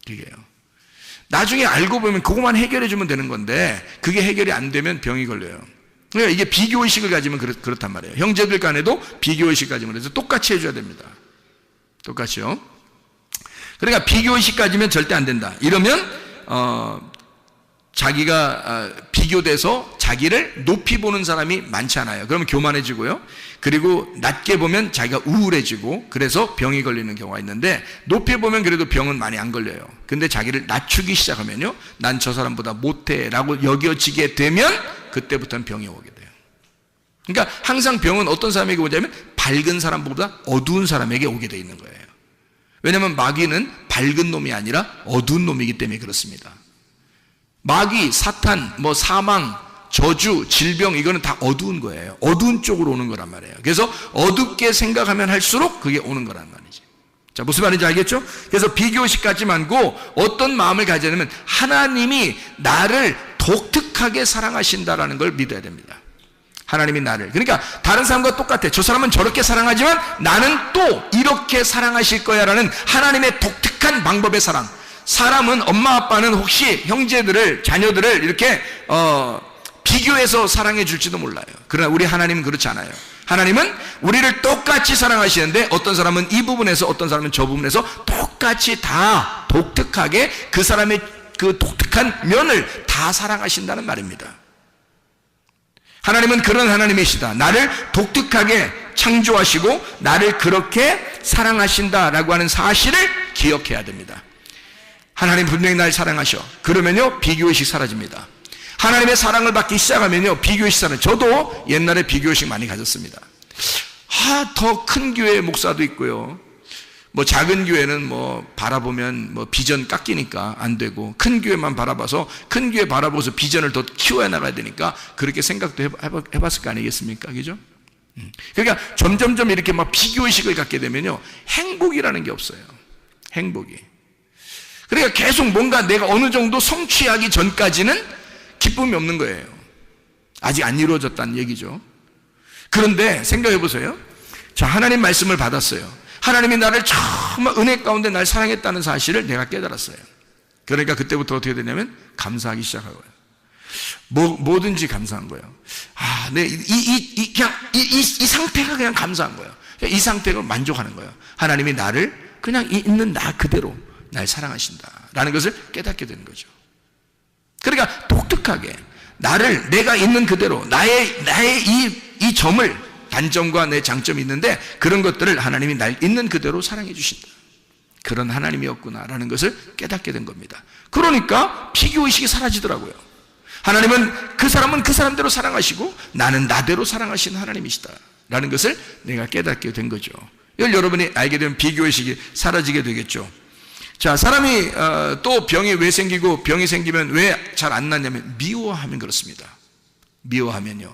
그게요. 나중에 알고 보면 그것만 해결해 주면 되는 건데 그게 해결이 안 되면 병이 걸려요. 그러니까 이게 비교의식을 가지면 그렇단 말이에요. 형제들 간에도 비교의식 가지면 그래서 똑같이 해줘야 됩니다. 똑같이요. 그러니까 비교의식 가지면 절대 안 된다. 이러면 자기가 비교돼서 자기를 높이 보는 사람이 많지 않아요. 그러면 교만해지고요, 그리고 낮게 보면 자기가 우울해지고, 그래서 병이 걸리는 경우가 있는데, 높이 보면 그래도 병은 많이 안 걸려요. 근데 자기를 낮추기 시작하면요, 난 저 사람보다 못해 라고 여겨지게 되면 그때부터는 병이 오게 돼요. 그러니까 항상 병은 어떤 사람에게 오냐면 밝은 사람보다 어두운 사람에게 오게 돼 있는 거예요. 왜냐하면 마귀는 밝은 놈이 아니라 어두운 놈이기 때문에 그렇습니다. 마귀, 사탄, 뭐 사망, 저주, 질병, 이거는 다 어두운 거예요. 어두운 쪽으로 오는 거란 말이에요. 그래서 어둡게 생각하면 할수록 그게 오는 거란 말이지. 자, 무슨 말인지 알겠죠? 그래서 비교의식 갖지 말고 어떤 마음을 가지냐면 하나님이 나를 독특하게 사랑하신다라는 걸 믿어야 됩니다. 하나님이 나를, 그러니까 다른 사람과 똑같아. 저 사람은 저렇게 사랑하지만 나는 또 이렇게 사랑하실 거야 라는 하나님의 독특한 방법의 사랑. 사람은, 엄마 아빠는 혹시 형제들을, 자녀들을 이렇게 비교해서 사랑해 줄지도 몰라요. 그러나 우리 하나님은 그렇지 않아요. 하나님은 우리를 똑같이 사랑하시는데 어떤 사람은 이 부분에서, 어떤 사람은 저 부분에서 똑같이 다 독특하게 그 사람의 그 독특한 면을 다 사랑하신다는 말입니다. 하나님은 그런 하나님이시다. 나를 독특하게 창조하시고 나를 그렇게 사랑하신다라고 하는 사실을 기억해야 됩니다. 하나님 분명히 날 사랑하셔. 그러면요, 비교의식 사라집니다. 하나님의 사랑을 받기 시작하면요, 비교의식 사라져요. 저도 옛날에 비교의식 많이 가졌습니다. 더 큰 교회 목사도 있고요, 뭐 작은 교회는 뭐 바라보면 뭐 비전 깎이니까 안 되고, 큰 교회만 바라봐서, 큰 교회 바라보고서 비전을 더 키워야 나가야 되니까 그렇게 생각도 해봤을 거 아니겠습니까? 그죠? 그러니까 점점점 이렇게 막 비교의식을 갖게 되면요, 행복이라는 게 없어요. 행복이. 그러니까 계속 뭔가 내가 어느 정도 성취하기 전까지는 기쁨이 없는 거예요. 아직 안 이루어졌다는 얘기죠. 그런데 생각해 보세요. 자, 하나님 말씀을 받았어요. 하나님이 나를 정말 은혜 가운데 날 사랑했다는 사실을 내가 깨달았어요. 그러니까 그때부터 어떻게 되냐면 감사하기 시작한 거예요. 뭐든지 감사한 거예요. 이 상태가 그냥 감사한 거예요. 이 상태로 만족하는 거예요. 하나님이 나를 그냥 있는 나 그대로 날 사랑하신다라는 것을 깨닫게 되는 거죠. 그러니까 독특하게 나를, 내가 있는 그대로, 나의 이 점을, 단점과 내 장점이 있는데 그런 것들을 하나님이 날 있는 그대로 사랑해 주신다. 그런 하나님이었구나라는 것을 깨닫게 된 겁니다. 그러니까 비교의식이 사라지더라고요. 하나님은 그 사람은 그 사람대로 사랑하시고 나는 나대로 사랑하시는 하나님이시다라는 것을 내가 깨닫게 된 거죠. 이걸 여러분이 알게 되면 비교의식이 사라지게 되겠죠. 자, 사람이 또 병이 왜 생기고, 병이 생기면 왜 잘 안 낫냐면 미워하면 그렇습니다. 미워하면요.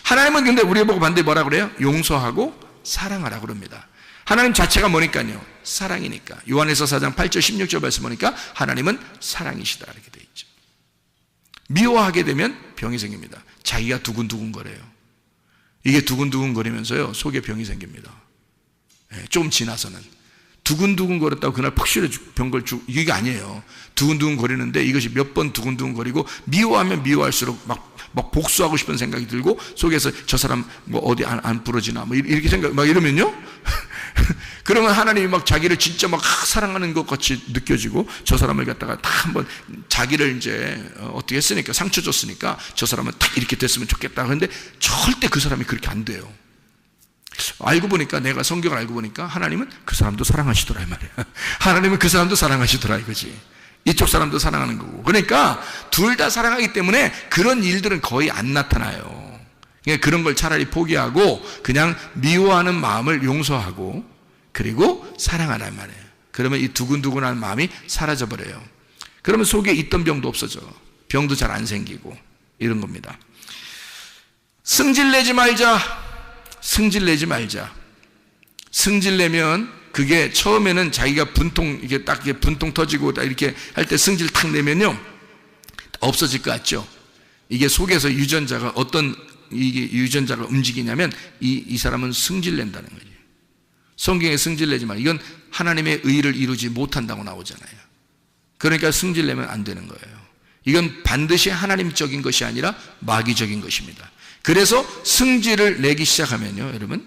하나님은 근데 우리 보고 반대에 뭐라 그래요? 용서하고 사랑하라 그럽니다. 하나님 자체가 뭐니까요? 사랑이니까. 요한에서 4장 8절 16절 말씀 보니까 하나님은 사랑이시다 이렇게 돼 있죠. 미워하게 되면 병이 생깁니다. 자기가 두근두근 거려요. 이게 두근두근 거리면서요, 속에 병이 생깁니다. 좀 지나서는 두근두근 거렸다고 그날 푹 병걸 주고, 이게 아니에요. 두근두근 거리는데 이것이 몇 번 두근두근 거리고, 미워하면 미워할수록 막 복수하고 싶은 생각이 들고, 속에서 저 사람 뭐 어디 안 부러지나 뭐 이렇게 생각 막 이러면요 그러면 하나님이 막 자기를 진짜 막 사랑하는 것 같이 느껴지고, 저 사람을 갖다가 다 한번 자기를 이제 어떻게 했으니까, 상처 줬으니까 저 사람은 딱 이렇게 됐으면 좋겠다. 그런데 절대 그 사람이 그렇게 안 돼요. 알고 보니까, 내가 성경을 알고 보니까 하나님은 그 사람도 사랑하시더라 이 말이야. 하나님은 그 사람도 사랑하시더라 이거지. 이쪽 사람도 사랑하는 거고. 그러니까 둘 다 사랑하기 때문에 그런 일들은 거의 안 나타나요. 그러니까 그런 걸 차라리 포기하고 그냥 미워하는 마음을 용서하고 그리고 사랑하란 말이에요. 그러면 이 두근두근한 마음이 사라져버려요. 그러면 속에 있던 병도 없어져. 병도 잘 안 생기고 이런 겁니다. 승질내지 말자. 승질내지 말자. 승질내면 그게 처음에는 자기가 분통, 이게 딱 이게 분통 터지고 딱 이렇게 할 때 승질 탁 내면요, 없어질 것 같죠? 이게 속에서 유전자가, 어떤 이게 유전자가 움직이냐면 이 사람은 승질낸다는 거죠. 성경에 승질내지 마. 이건 하나님의 의를 이루지 못한다고 나오잖아요. 그러니까 승질내면 안 되는 거예요. 이건 반드시 하나님적인 것이 아니라 마귀적인 것입니다. 그래서 승질을 내기 시작하면요, 여러분,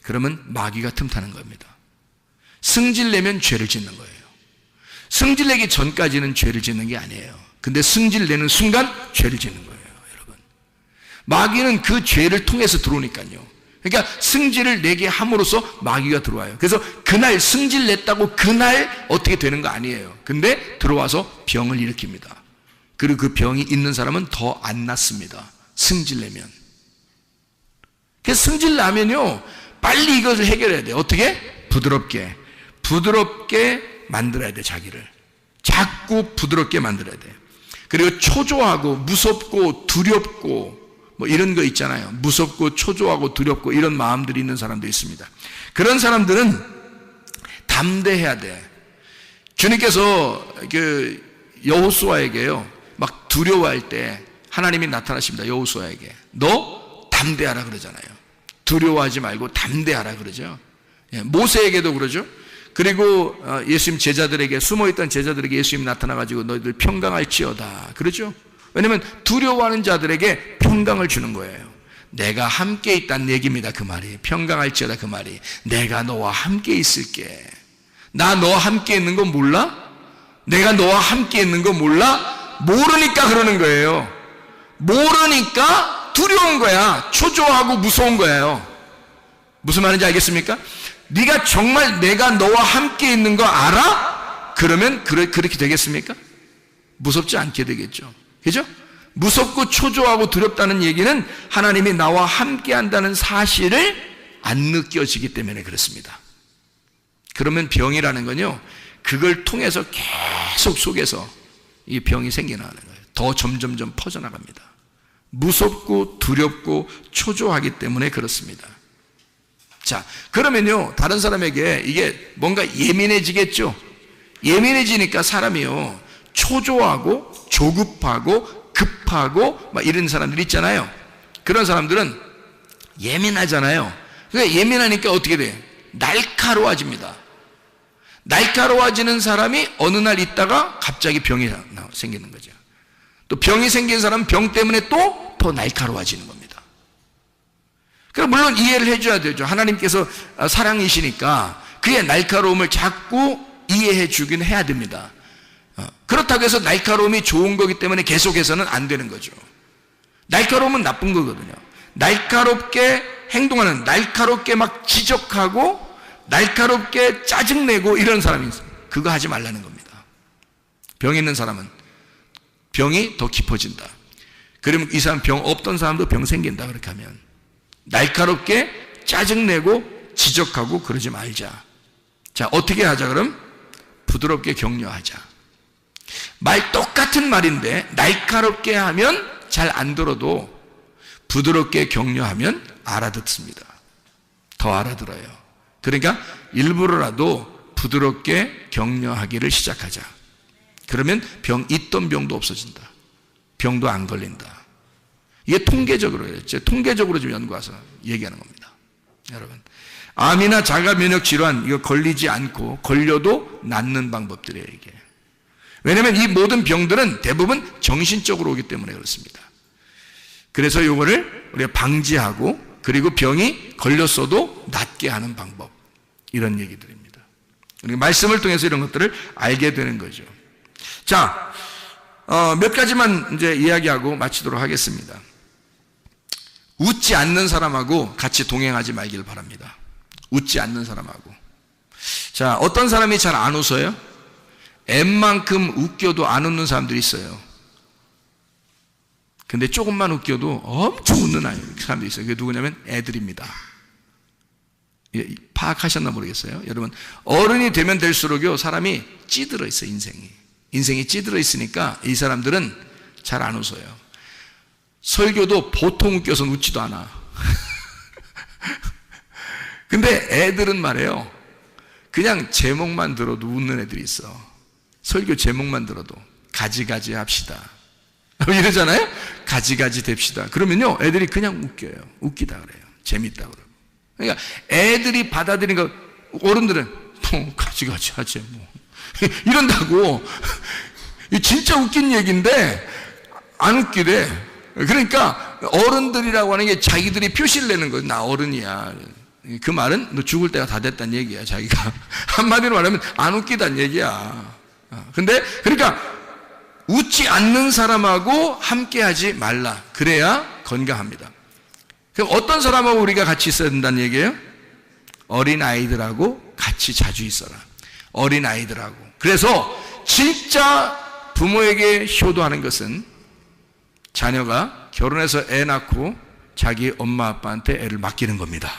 그러면 마귀가 틈타는 겁니다. 승질 내면 죄를 짓는 거예요. 승질 내기 전까지는 죄를 짓는 게 아니에요. 근데 승질 내는 순간 죄를 짓는 거예요, 여러분. 마귀는 그 죄를 통해서 들어오니까요. 그러니까 승질을 내게 함으로써 마귀가 들어와요. 그래서 그날 승질 냈다고 그날 어떻게 되는 거 아니에요. 근데 들어와서 병을 일으킵니다. 그리고 그 병이 있는 사람은 더 안 낫습니다. 승질 내면. 그래서 승질 나면요, 빨리 이것을 해결해야 돼요. 어떻게? 부드럽게 만들어야 돼, 자기를. 자꾸 부드럽게 만들어야 돼. 그리고 초조하고 무섭고 두렵고 뭐 이런 거 있잖아요. 무섭고 초조하고 두렵고 이런 마음들이 있는 사람도 있습니다. 그런 사람들은 담대해야 돼. 주님께서 그 여호수아에게요, 막 두려워할 때 하나님이 나타나십니다. 여호수아에게 너 담대하라 그러잖아요. 두려워하지 말고 담대하라 그러죠. 모세에게도 그러죠. 그리고 예수님 제자들에게, 숨어있던 제자들에게 예수님이 나타나가지고 너희들 평강할지어다 그러죠. 왜냐하면 두려워하는 자들에게 평강을 주는 거예요. 내가 함께 있다는 얘기입니다. 그 말이 평강할지어다. 그 말이 내가 너와 함께 있을게. 나 너와 함께 있는 거 몰라? 내가 너와 함께 있는 거 몰라? 모르니까 그러는 거예요. 모르니까 두려운 거야. 초조하고 무서운 거예요. 무슨 말인지 알겠습니까? 네가 정말 내가 너와 함께 있는 거 알아? 그러면 그렇게 되겠습니까? 무섭지 않게 되겠죠. 그죠? 무섭고 초조하고 두렵다는 얘기는 하나님이 나와 함께 한다는 사실을 안 느껴지기 때문에 그렇습니다. 그러면 병이라는 건요, 그걸 통해서 계속 속에서 이 병이 생겨나는 거예요. 더 점점점 퍼져나갑니다. 무섭고 두렵고 초조하기 때문에 그렇습니다. 자, 그러면요, 다른 사람에게 이게 뭔가 예민해지겠죠? 예민해지니까 사람이요, 초조하고 조급하고 급하고 막 이런 사람들 있잖아요. 그런 사람들은 예민하잖아요. 그러니까 예민하니까 어떻게 돼요? 날카로워집니다. 날카로워지는 사람이 어느 날 있다가 갑자기 병이 생기는 거죠. 또 병이 생긴 사람은 병 때문에 또 더 날카로워지는 겁니다. 그럼 물론 이해를 해줘야 되죠. 하나님께서 사랑이시니까 그의 날카로움을 자꾸 이해해 주긴 해야 됩니다. 그렇다고 해서 날카로움이 좋은 거기 때문에 계속해서는 안 되는 거죠. 날카로움은 나쁜 거거든요. 날카롭게 행동하는, 날카롭게 막 지적하고 날카롭게 짜증내고 이런 사람이 있어요. 그거 하지 말라는 겁니다. 병 있는 사람은 병이 더 깊어진다. 그러면 이 사람 병 없던 사람도 병 생긴다. 그렇게 하면 날카롭게 짜증내고 지적하고 그러지 말자. 자, 어떻게 하자 그럼? 부드럽게 격려하자. 말 똑같은 말인데 날카롭게 하면 잘 안 들어도 부드럽게 격려하면 알아듣습니다. 더 알아들어요. 그러니까 일부러라도 부드럽게 격려하기를 시작하자. 그러면 있던 병도 없어진다. 병도 안 걸린다. 이게 통계적으로 그랬죠. 통계적으로 좀 연구해서 얘기하는 겁니다. 여러분, 암이나 자가 면역 질환 이거 걸리지 않고 걸려도 낫는 방법들이에요, 이게. 왜냐하면 이 모든 병들은 대부분 정신적으로 오기 때문에 그렇습니다. 그래서 이거를 우리가 방지하고 그리고 병이 걸렸어도 낫게 하는 방법, 이런 얘기들입니다. 우리가 말씀을 통해서 이런 것들을 알게 되는 거죠. 자, 몇 가지만 이제 이야기하고 마치도록 하겠습니다. 웃지 않는 사람하고 같이 동행하지 말길 바랍니다. 웃지 않는 사람하고. 자, 어떤 사람이 잘 안 웃어요? 웬만큼 웃겨도 안 웃는 사람들이 있어요. 근데 조금만 웃겨도 엄청 웃는 사람들이 있어요. 그게 누구냐면 애들입니다. 파악하셨나 모르겠어요. 여러분, 어른이 되면 될수록요, 사람이 찌들어 있어요, 인생이 찌들어 있으니까 이 사람들은 잘 안 웃어요. 설교도 보통 웃겨서 웃지도 않아. 근데 애들은 말이에요, 그냥 제목만 들어도 웃는 애들이 있어. 설교 제목만 들어도 가지가지 합시다 이러잖아요. 가지가지 됩시다. 그러면요, 애들이 그냥 웃겨요. 웃기다 그래요. 재밌다 그래요. 그러니까 애들이 받아들이는 거, 어른들은 뭐 가지가지 하지 뭐 이런다고. 진짜 웃긴 얘기인데 안 웃기대. 그러니까 어른들이라고 하는 게 자기들이 표시를 내는 거예요. 나 어른이야. 그 말은 너 죽을 때가 다 됐다는 얘기야, 자기가. 한마디로 말하면 안 웃기다는 얘기야. 근데 그러니까 웃지 않는 사람하고 함께 하지 말라. 그래야 건강합니다. 그럼 어떤 사람하고 우리가 같이 있어야 된다는 얘기예요? 어린 아이들하고 같이 자주 있어라. 어린 아이들하고. 그래서 진짜 부모에게 효도하는 것은 자녀가 결혼해서 애 낳고 자기 엄마 아빠한테 애를 맡기는 겁니다.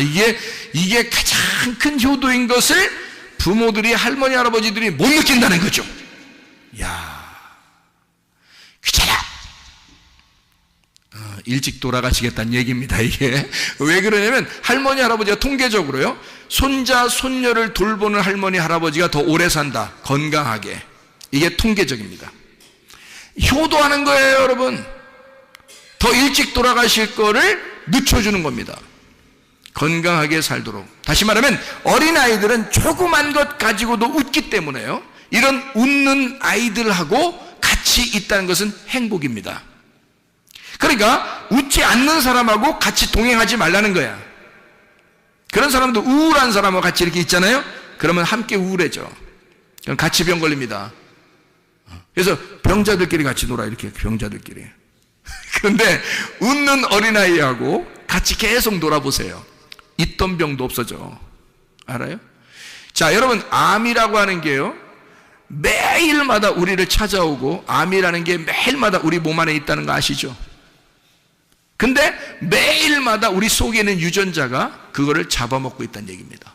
이게 가장 큰 효도인 것을 부모들이, 할머니 할아버지들이 못 느낀다는 거죠. 야, 일찍 돌아가시겠다는 얘기입니다. 이게 왜 그러냐면 할머니 할아버지가 통계적으로요, 손자 손녀를 돌보는 할머니 할아버지가 더 오래 산다, 건강하게. 이게 통계적입니다. 효도하는 거예요, 여러분. 더 일찍 돌아가실 거를 늦춰주는 겁니다. 건강하게 살도록. 다시 말하면 어린아이들은 조그만 것 가지고도 웃기 때문에요, 이런 웃는 아이들하고 같이 있다는 것은 행복입니다. 그러니까 웃지 않는 사람하고 같이 동행하지 말라는 거야. 그런 사람도 우울한 사람하고 같이 이렇게 있잖아요. 그러면 함께 우울해져. 그럼 같이 병 걸립니다. 그래서 병자들끼리 같이 놀아, 이렇게 병자들끼리. 그런데 웃는 어린아이하고 같이 계속 놀아보세요. 있던 병도 없어져. 알아요? 자, 여러분, 암이라고 하는 게요, 매일마다 우리를 찾아오고, 암이라는 게 매일마다 우리 몸 안에 있다는 거 아시죠? 근데 매일마다 우리 속에 있는 유전자가 그거를 잡아먹고 있다는 얘기입니다.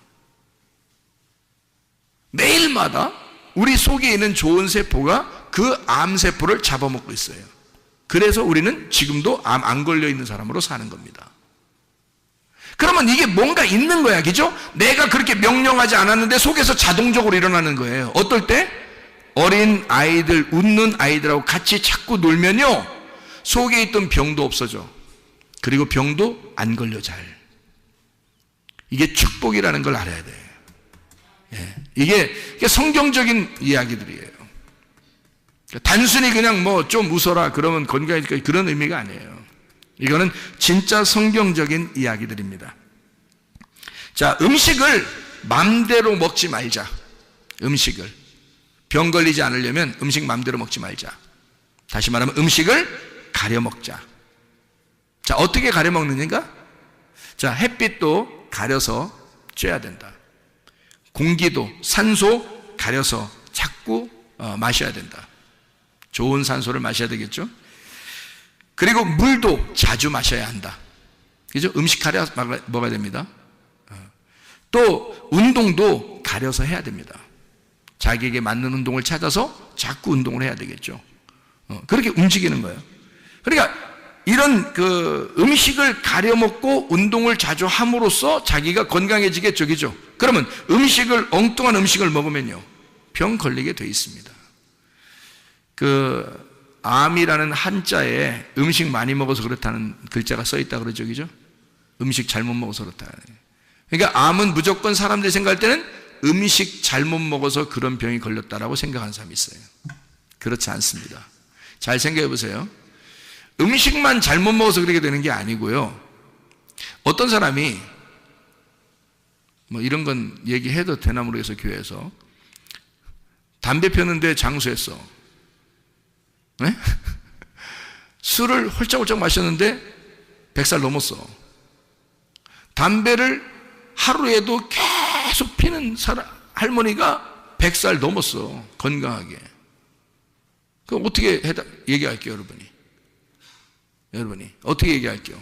매일마다 우리 속에 있는 좋은 세포가 그 암세포를 잡아먹고 있어요. 그래서 우리는 지금도 암 안 걸려 있는 사람으로 사는 겁니다. 그러면 이게 뭔가 있는 거야, 그죠? 내가 그렇게 명령하지 않았는데 속에서 자동적으로 일어나는 거예요. 어떨 때? 어린 아이들, 웃는 아이들하고 같이 자꾸 놀면요, 속에 있던 병도 없어져. 그리고 병도 안 걸려, 잘. 이게 축복이라는 걸 알아야 돼. 예. 이게 성경적인 이야기들이에요. 단순히 그냥 뭐 좀 웃어라 그러면 건강해질까, 그런 의미가 아니에요. 이거는 진짜 성경적인 이야기들입니다. 자, 음식을 맘대로 먹지 말자. 음식을 병 걸리지 않으려면 음식 맘대로 먹지 말자. 다시 말하면 음식을 가려 먹자. 자, 어떻게 가려 먹느냐가? 자, 햇빛도 가려서 쬐야 된다. 공기도, 산소 가려서 자꾸 마셔야 된다. 좋은 산소를 마셔야 되겠죠? 그리고 물도 자주 마셔야 한다. 그죠? 음식 가려 먹어야 됩니다. 또 운동도 가려서 해야 됩니다. 자기에게 맞는 운동을 찾아서 자꾸 운동을 해야 되겠죠. 그렇게 움직이는 거예요. 그러니까 이런 그 음식을 가려 먹고 운동을 자주 함으로써 자기가 건강해지겠죠, 그죠? 그러면 엉뚱한 음식을 먹으면요, 병 걸리게 돼 있습니다. 그 암이라는 한자에 음식 많이 먹어서 그렇다는 글자가 써 있다 그러죠, 그죠? 음식 잘못 먹어서 그렇다. 그러니까 암은 무조건 사람들이 생각할 때는 음식 잘못 먹어서 그런 병이 걸렸다라고 생각하는 사람이 있어요. 그렇지 않습니다. 잘 생각해 보세요. 음식만 잘못 먹어서 그렇게 되는 게 아니고요, 어떤 사람이 뭐 이런 건 얘기해도 되나 모르겠어, 교회에서 담배 피웠는데 장수했어. 네? 술을 홀짝홀짝 마셨는데 100살 넘었어. 담배를 하루에도 계속 피는 할머니가 100살 넘었어, 건강하게. 그럼 어떻게 얘기할게요, 여러분이 어떻게 얘기할게요?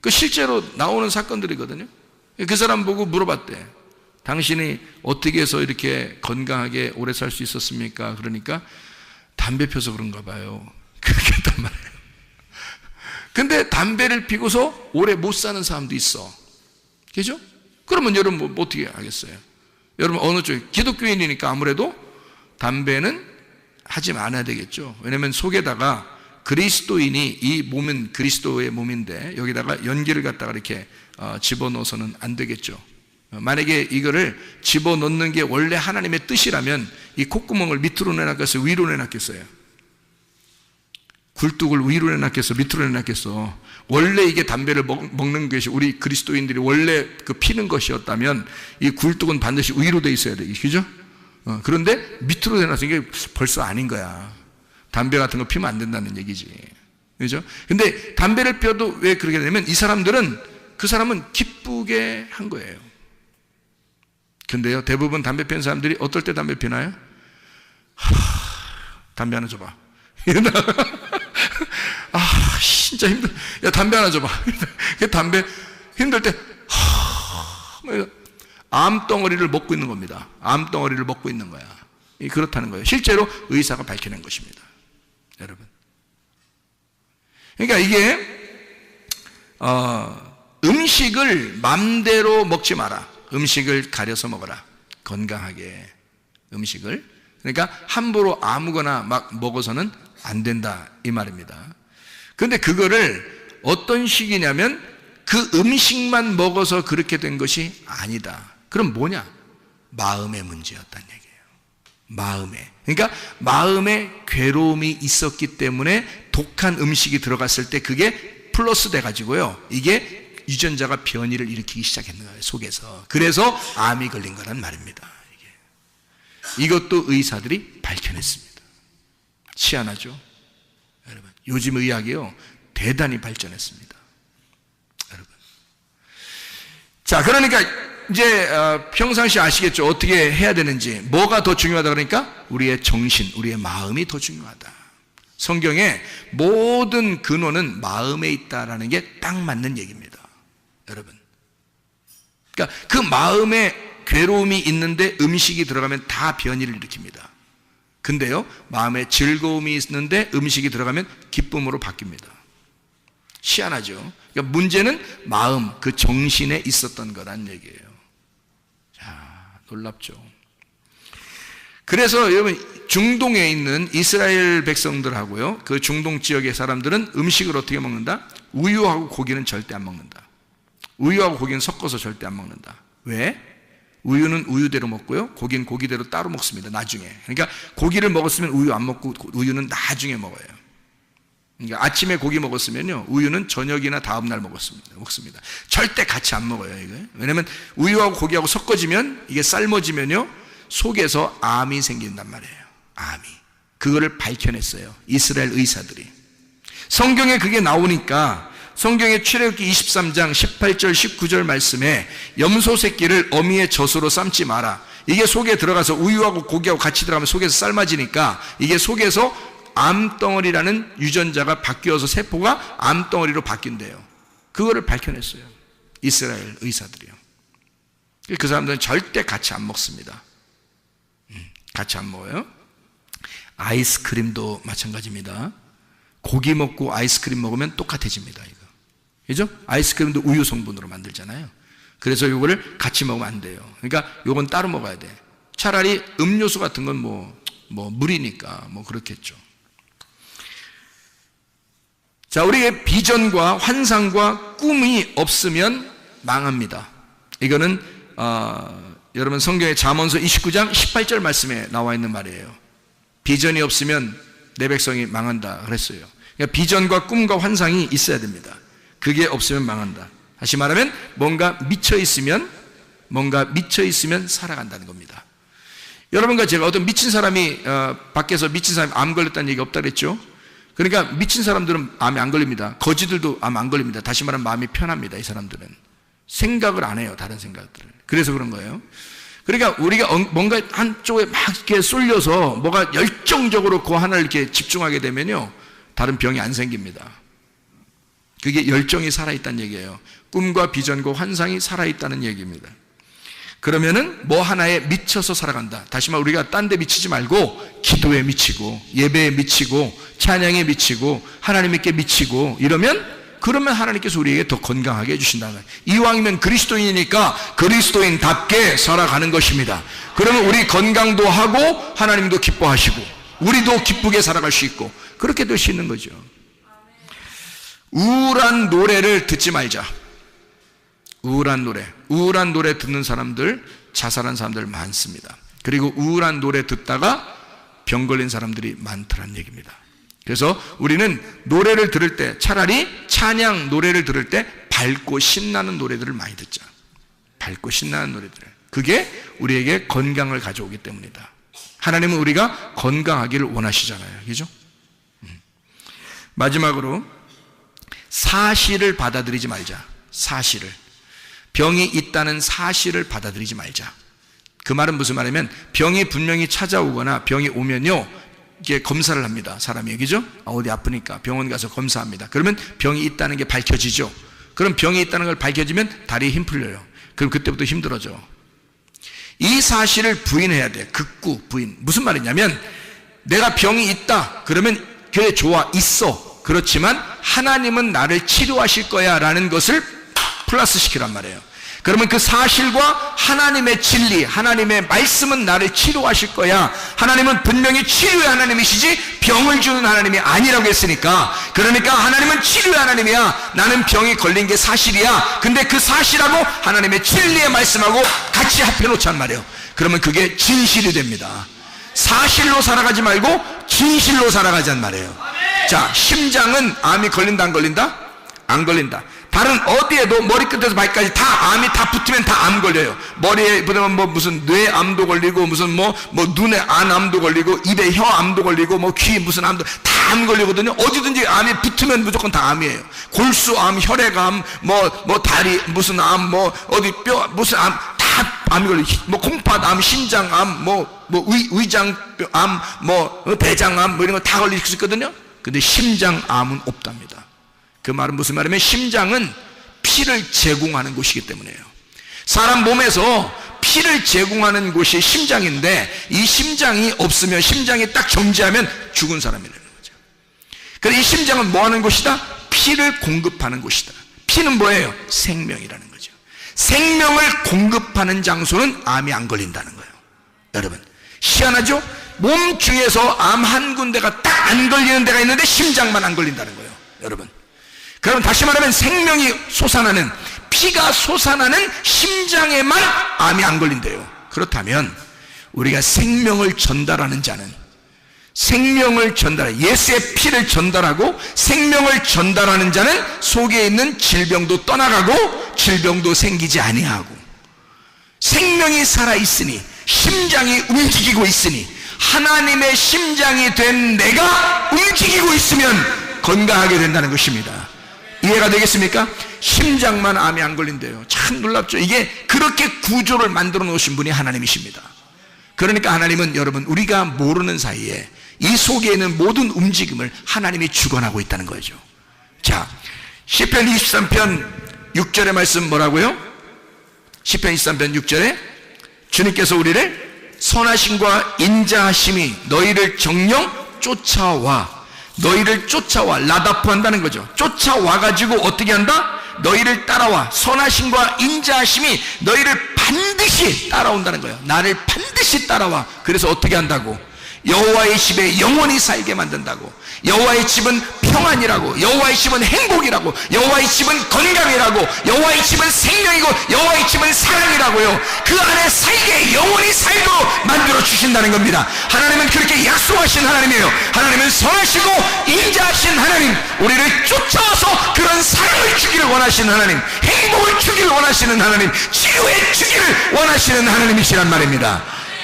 그 실제로 나오는 사건들이거든요. 그 사람 보고 물어봤대. 당신이 어떻게 해서 이렇게 건강하게 오래 살 수 있었습니까? 그러니까 담배 펴서 그런가 봐요. 그렇게 했단 말이에요. 근데 담배를 피고서 오래 못 사는 사람도 있어. 그죠? 그러면 여러분 뭐 어떻게 하겠어요? 여러분 어느 쪽, 기독교인이니까 아무래도 담배는 하지 않아야 되겠죠. 왜냐하면 속에다가 그리스도인이, 이 몸은 그리스도의 몸인데 여기다가 연기를 갖다가 이렇게 집어넣어서는 안 되겠죠. 만약에 이거를 집어넣는 게 원래 하나님의 뜻이라면 이 콧구멍을 밑으로 내놨겠어요, 위로 내놨겠어요? 굴뚝을 위로 내놨겠어, 밑으로 내놨겠어? 원래 이게 담배를 먹는 것이 우리 그리스도인들이 원래 그 피는 것이었다면 이 굴뚝은 반드시 위로 돼 있어야 돼, 그죠? 그런데 밑으로 내놔서 이게 벌써 아닌 거야. 담배 같은 거 피면 안 된다는 얘기지, 그죠? 근데 담배를 피워도 왜 그렇게 되냐면 그 사람은 기쁘게 한 거예요. 근데요, 대부분 담배 피는 사람들이 어떨 때 담배 피나요? 담배 하나 줘봐. 진짜 힘들어. 야, 담배 하나 줘봐. 담배 힘들 때 암덩어리를 먹고 있는 겁니다. 암덩어리를 먹고 있는 거야. 그렇다는 거예요. 실제로 의사가 밝혀낸 것입니다, 여러분. 그러니까 이게 음식을 맘대로 먹지 마라. 음식을 가려서 먹어라. 건강하게 음식을. 그러니까 함부로 아무거나 막 먹어서는 안 된다 이 말입니다. 그런데 그거를 어떤 식이냐면 그 음식만 먹어서 그렇게 된 것이 아니다. 그럼 뭐냐? 마음의 문제였다는 얘기예요. 마음에. 그러니까 마음에 괴로움이 있었기 때문에 독한 음식이 들어갔을 때 그게 플러스 돼가지고요. 이게 유전자가 변이를 일으키기 시작했는 거예요. 속에서. 그래서 암이 걸린 거란 말입니다. 이것도 의사들이 밝혀냈습니다. 희한하죠? 여러분, 요즘 의학이요 대단히 발전했습니다. 여러분. 자, 그러니까 이제 평상시 아시겠죠? 어떻게 해야 되는지. 뭐가 더 중요하다 그러니까 우리의 정신, 우리의 마음이 더 중요하다. 성경에 모든 근원은 마음에 있다라는 게 딱 맞는 얘기입니다. 여러분. 그러니까 그 마음에 괴로움이 있는데 음식이 들어가면 다 변이를 일으킵니다. 근데요, 마음에 즐거움이 있는데 음식이 들어가면 기쁨으로 바뀝니다. 희한하죠? 그러니까 문제는 마음, 그 정신에 있었던 거란 얘기예요. 자, 놀랍죠? 그래서 여러분, 중동에 있는 이스라엘 백성들하고요, 그 중동 지역의 사람들은 음식을 어떻게 먹는다? 우유하고 고기는 절대 안 먹는다. 우유하고 고기는 섞어서 절대 안 먹는다. 왜? 우유는 우유대로 먹고요, 고기는 고기대로 따로 먹습니다. 나중에. 그러니까 고기를 먹었으면 우유 안 먹고 우유는 나중에 먹어요. 그러니까 아침에 고기 먹었으면요, 우유는 저녁이나 다음날 먹습니다. 절대 같이 안 먹어요, 이거. 왜냐면 우유하고 고기하고 섞어지면, 이게 삶아지면요, 속에서 암이 생긴단 말이에요. 암이. 그거를 밝혀냈어요. 이스라엘 의사들이. 성경에 그게 나오니까 성경의 출애굽기 23장 18절 19절 말씀에 염소 새끼를 어미의 젖으로 삶지 마라. 이게 속에 들어가서 우유하고 고기하고 같이 들어가면 속에서 삶아지니까 이게 속에서 암덩어리라는 유전자가 바뀌어서 세포가 암덩어리로 바뀐대요. 그거를 밝혀냈어요. 이스라엘 의사들이요. 그 사람들은 절대 같이 안 먹습니다. 같이 안 먹어요. 아이스크림도 마찬가지입니다. 고기 먹고 아이스크림 먹으면 똑같아집니다. 이거. 그죠? 아이스크림도 우유 성분으로 만들잖아요. 그래서 이거를 같이 먹으면 안 돼요. 그러니까 이건 따로 먹어야 돼. 차라리 음료수 같은 건 물이니까 그렇겠죠. 자, 우리의 비전과 환상과 꿈이 없으면 망합니다. 이거는 여러분 성경의 잠언서 29장 18절 말씀에 나와 있는 말이에요. 비전이 없으면 내 백성이 망한다 그랬어요. 그러니까 비전과 꿈과 환상이 있어야 됩니다. 그게 없으면 망한다. 다시 말하면 뭔가 미쳐 있으면 살아간다는 겁니다. 여러분과 제가 어떤 미친 사람이 밖에서 미친 사람이 암 걸렸다는 얘기 없다 그랬죠? 그러니까 미친 사람들은 암에 안 걸립니다. 거지들도 암 안 걸립니다. 다시 말하면 마음이 편합니다. 이 사람들은 생각을 안 해요. 다른 생각들을. 그래서 그런 거예요. 그러니까 우리가 뭔가 한쪽에 막 이렇게 쏠려서 뭐가 열정적으로 그 하나를 이렇게 집중하게 되면요, 다른 병이 안 생깁니다. 그게 열정이 살아있다는 얘기예요. 꿈과 비전과 환상이 살아있다는 얘기입니다. 그러면은 뭐 하나에 미쳐서 살아간다. 다시 말해 우리가 딴 데 미치지 말고 기도에 미치고 예배에 미치고 찬양에 미치고 하나님께 미치고 그러면 하나님께서 우리에게 더 건강하게 해주신다는 거예요. 이왕이면 그리스도인이니까 그리스도인답게 살아가는 것입니다. 그러면 우리 건강도 하고 하나님도 기뻐하시고 우리도 기쁘게 살아갈 수 있고 그렇게 될 수 있는 거죠. 우울한 노래를 듣지 말자. 우울한 노래 듣는 사람들, 자살한 사람들 많습니다. 그리고 우울한 노래 듣다가 병 걸린 사람들이 많더란 얘기입니다. 그래서 우리는 노래를 들을 때, 차라리 찬양 노래를 들을 때 밝고 신나는 노래들을 많이 듣자. 밝고 신나는 노래들. 그게 우리에게 건강을 가져오기 때문이다. 하나님은 우리가 건강하기를 원하시잖아요. 그죠? 마지막으로 사실을 받아들이지 말자. 사실을. 병이 있다는 사실을 받아들이지 말자. 그 말은 무슨 말이냐면 병이 분명히 찾아오거나 병이 오면요, 이게 검사를 합니다. 사람이. 그죠? 어디 아프니까 병원 가서 검사합니다. 그러면 병이 있다는 게 밝혀지죠. 그럼 병이 있다는 걸 밝혀지면 다리에 힘 풀려요. 그럼 그때부터 힘들어져. 이 사실을 부인해야 돼. 극구 부인. 무슨 말이냐면 내가 병이 있다. 그러면 그래 좋아. 있어. 그렇지만 하나님은 나를 치료하실 거야 라는 것을 플러스 시키란 말이에요. 그러면 그 사실과 하나님의 진리, 하나님의 말씀은 나를 치료하실 거야. 하나님은 분명히 치료의 하나님이시지 병을 주는 하나님이 아니라고 했으니까, 그러니까 하나님은 치료의 하나님이야. 나는 병이 걸린 게 사실이야. 근데 그 사실하고 하나님의 진리의 말씀하고 같이 합해놓자는 말이에요. 그러면 그게 진실이 됩니다. 사실로 살아가지 말고 진실로 살아가자는 말이에요. 자, 심장은 암이 걸린다 안 걸린다? 안 걸린다. 다른 어디에도 머리끝에서 발까지 다 암이 다 붙으면 다 암 걸려요. 머리에 붙으면 뭐 무슨 뇌암도 걸리고 무슨 뭐 눈에 안암도 걸리고 입에 혀암도 걸리고 뭐 귀에 무슨 암도 다 암 걸리거든요. 어디든지 암이 붙으면 무조건 다 암이에요. 골수암, 혈액암, 뭐 다리 무슨 암, 뭐 어디 뼈 무슨 암 다 암이 걸려. 뭐 콩팥암, 신장암, 뭐 위장암, 뭐 대장암 뭐 이런 거 다 걸릴 수 있거든요. 근데 심장암은 없답니다. 그 말은 무슨 말이냐면 심장은 피를 제공하는 곳이기 때문에요. 사람 몸에서 피를 제공하는 곳이 심장인데 이 심장이 없으면, 심장이 딱 정지하면 죽은 사람이라는 거죠. 그래서 이 심장은 뭐 하는 곳이다? 피를 공급하는 곳이다. 피는 뭐예요? 생명이라는 거죠. 생명을 공급하는 장소는 암이 안 걸린다는 거예요. 여러분, 희한하죠? 몸 중에서 암 한 군데가 딱 안 걸리는 데가 있는데 심장만 안 걸린다는 거예요. 여러분, 그럼 다시 말하면 생명이 솟아나는, 피가 솟아나는 심장에만 암이 안 걸린대요. 그렇다면 우리가 생명을 전달하는 자는, 생명을 전달해 예수의 피를 전달하고 생명을 전달하는 자는 속에 있는 질병도 떠나가고 질병도 생기지 아니하고, 생명이 살아있으니 심장이 움직이고 있으니 하나님의 심장이 된 내가 움직이고 있으면 건강하게 된다는 것입니다. 이해가 되겠습니까? 심장만 암이 안 걸린대요. 참 놀랍죠. 이게 그렇게 구조를 만들어 놓으신 분이 하나님이십니다. 그러니까 하나님은 여러분, 우리가 모르는 사이에 이 속에 있는 모든 움직임을 하나님이 주관하고 있다는 거죠. 자, 시편 23편 6절의 말씀 뭐라고요? 시편 23편 6절에 주님께서 우리를 선하심과 인자하심이 너희를 정령 쫓아와, 너희를 쫓아와, 라다프 한다는 거죠. 쫓아와 가지고 어떻게 한다? 너희를 따라와. 선하심과 인자하심이 너희를 반드시 따라온다는 거예요. 나를 반드시 따라와. 그래서 어떻게 한다고? 여호와의 집에 영원히 살게 만든다고. 여호와의 집은 평안이라고, 여호와의 집은 행복이라고, 여호와의 집은 건강이라고, 여호와의 집은 생명이고, 여호와의 집은 사랑이라고요. 그 안에 살게, 영원히 살도록 만들어 주신다는 겁니다. 하나님은 그렇게 약속하신 하나님이에요. 하나님은 선하시고 인자하신 하나님, 우리를 쫓아와서 그런 사랑을 주기를 원하시는 하나님, 행복을 주기를 원하시는 하나님, 치유해 주기를 원하시는 하나님이시란 말입니다.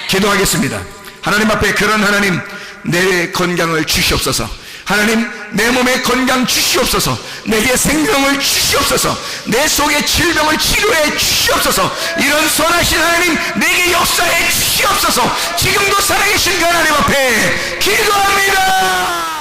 기도하겠습니다. 하나님 앞에 그런 하나님, 내 건강을 주시옵소서. 하나님, 내 몸에 건강 주시옵소서. 내게 생명을 주시옵소서. 내 속의 질병을 치료해 주시옵소서. 이런 선하신 하나님, 내게 역사해 주시옵소서. 지금도 살아계신 그 하나님 앞에 기도합니다.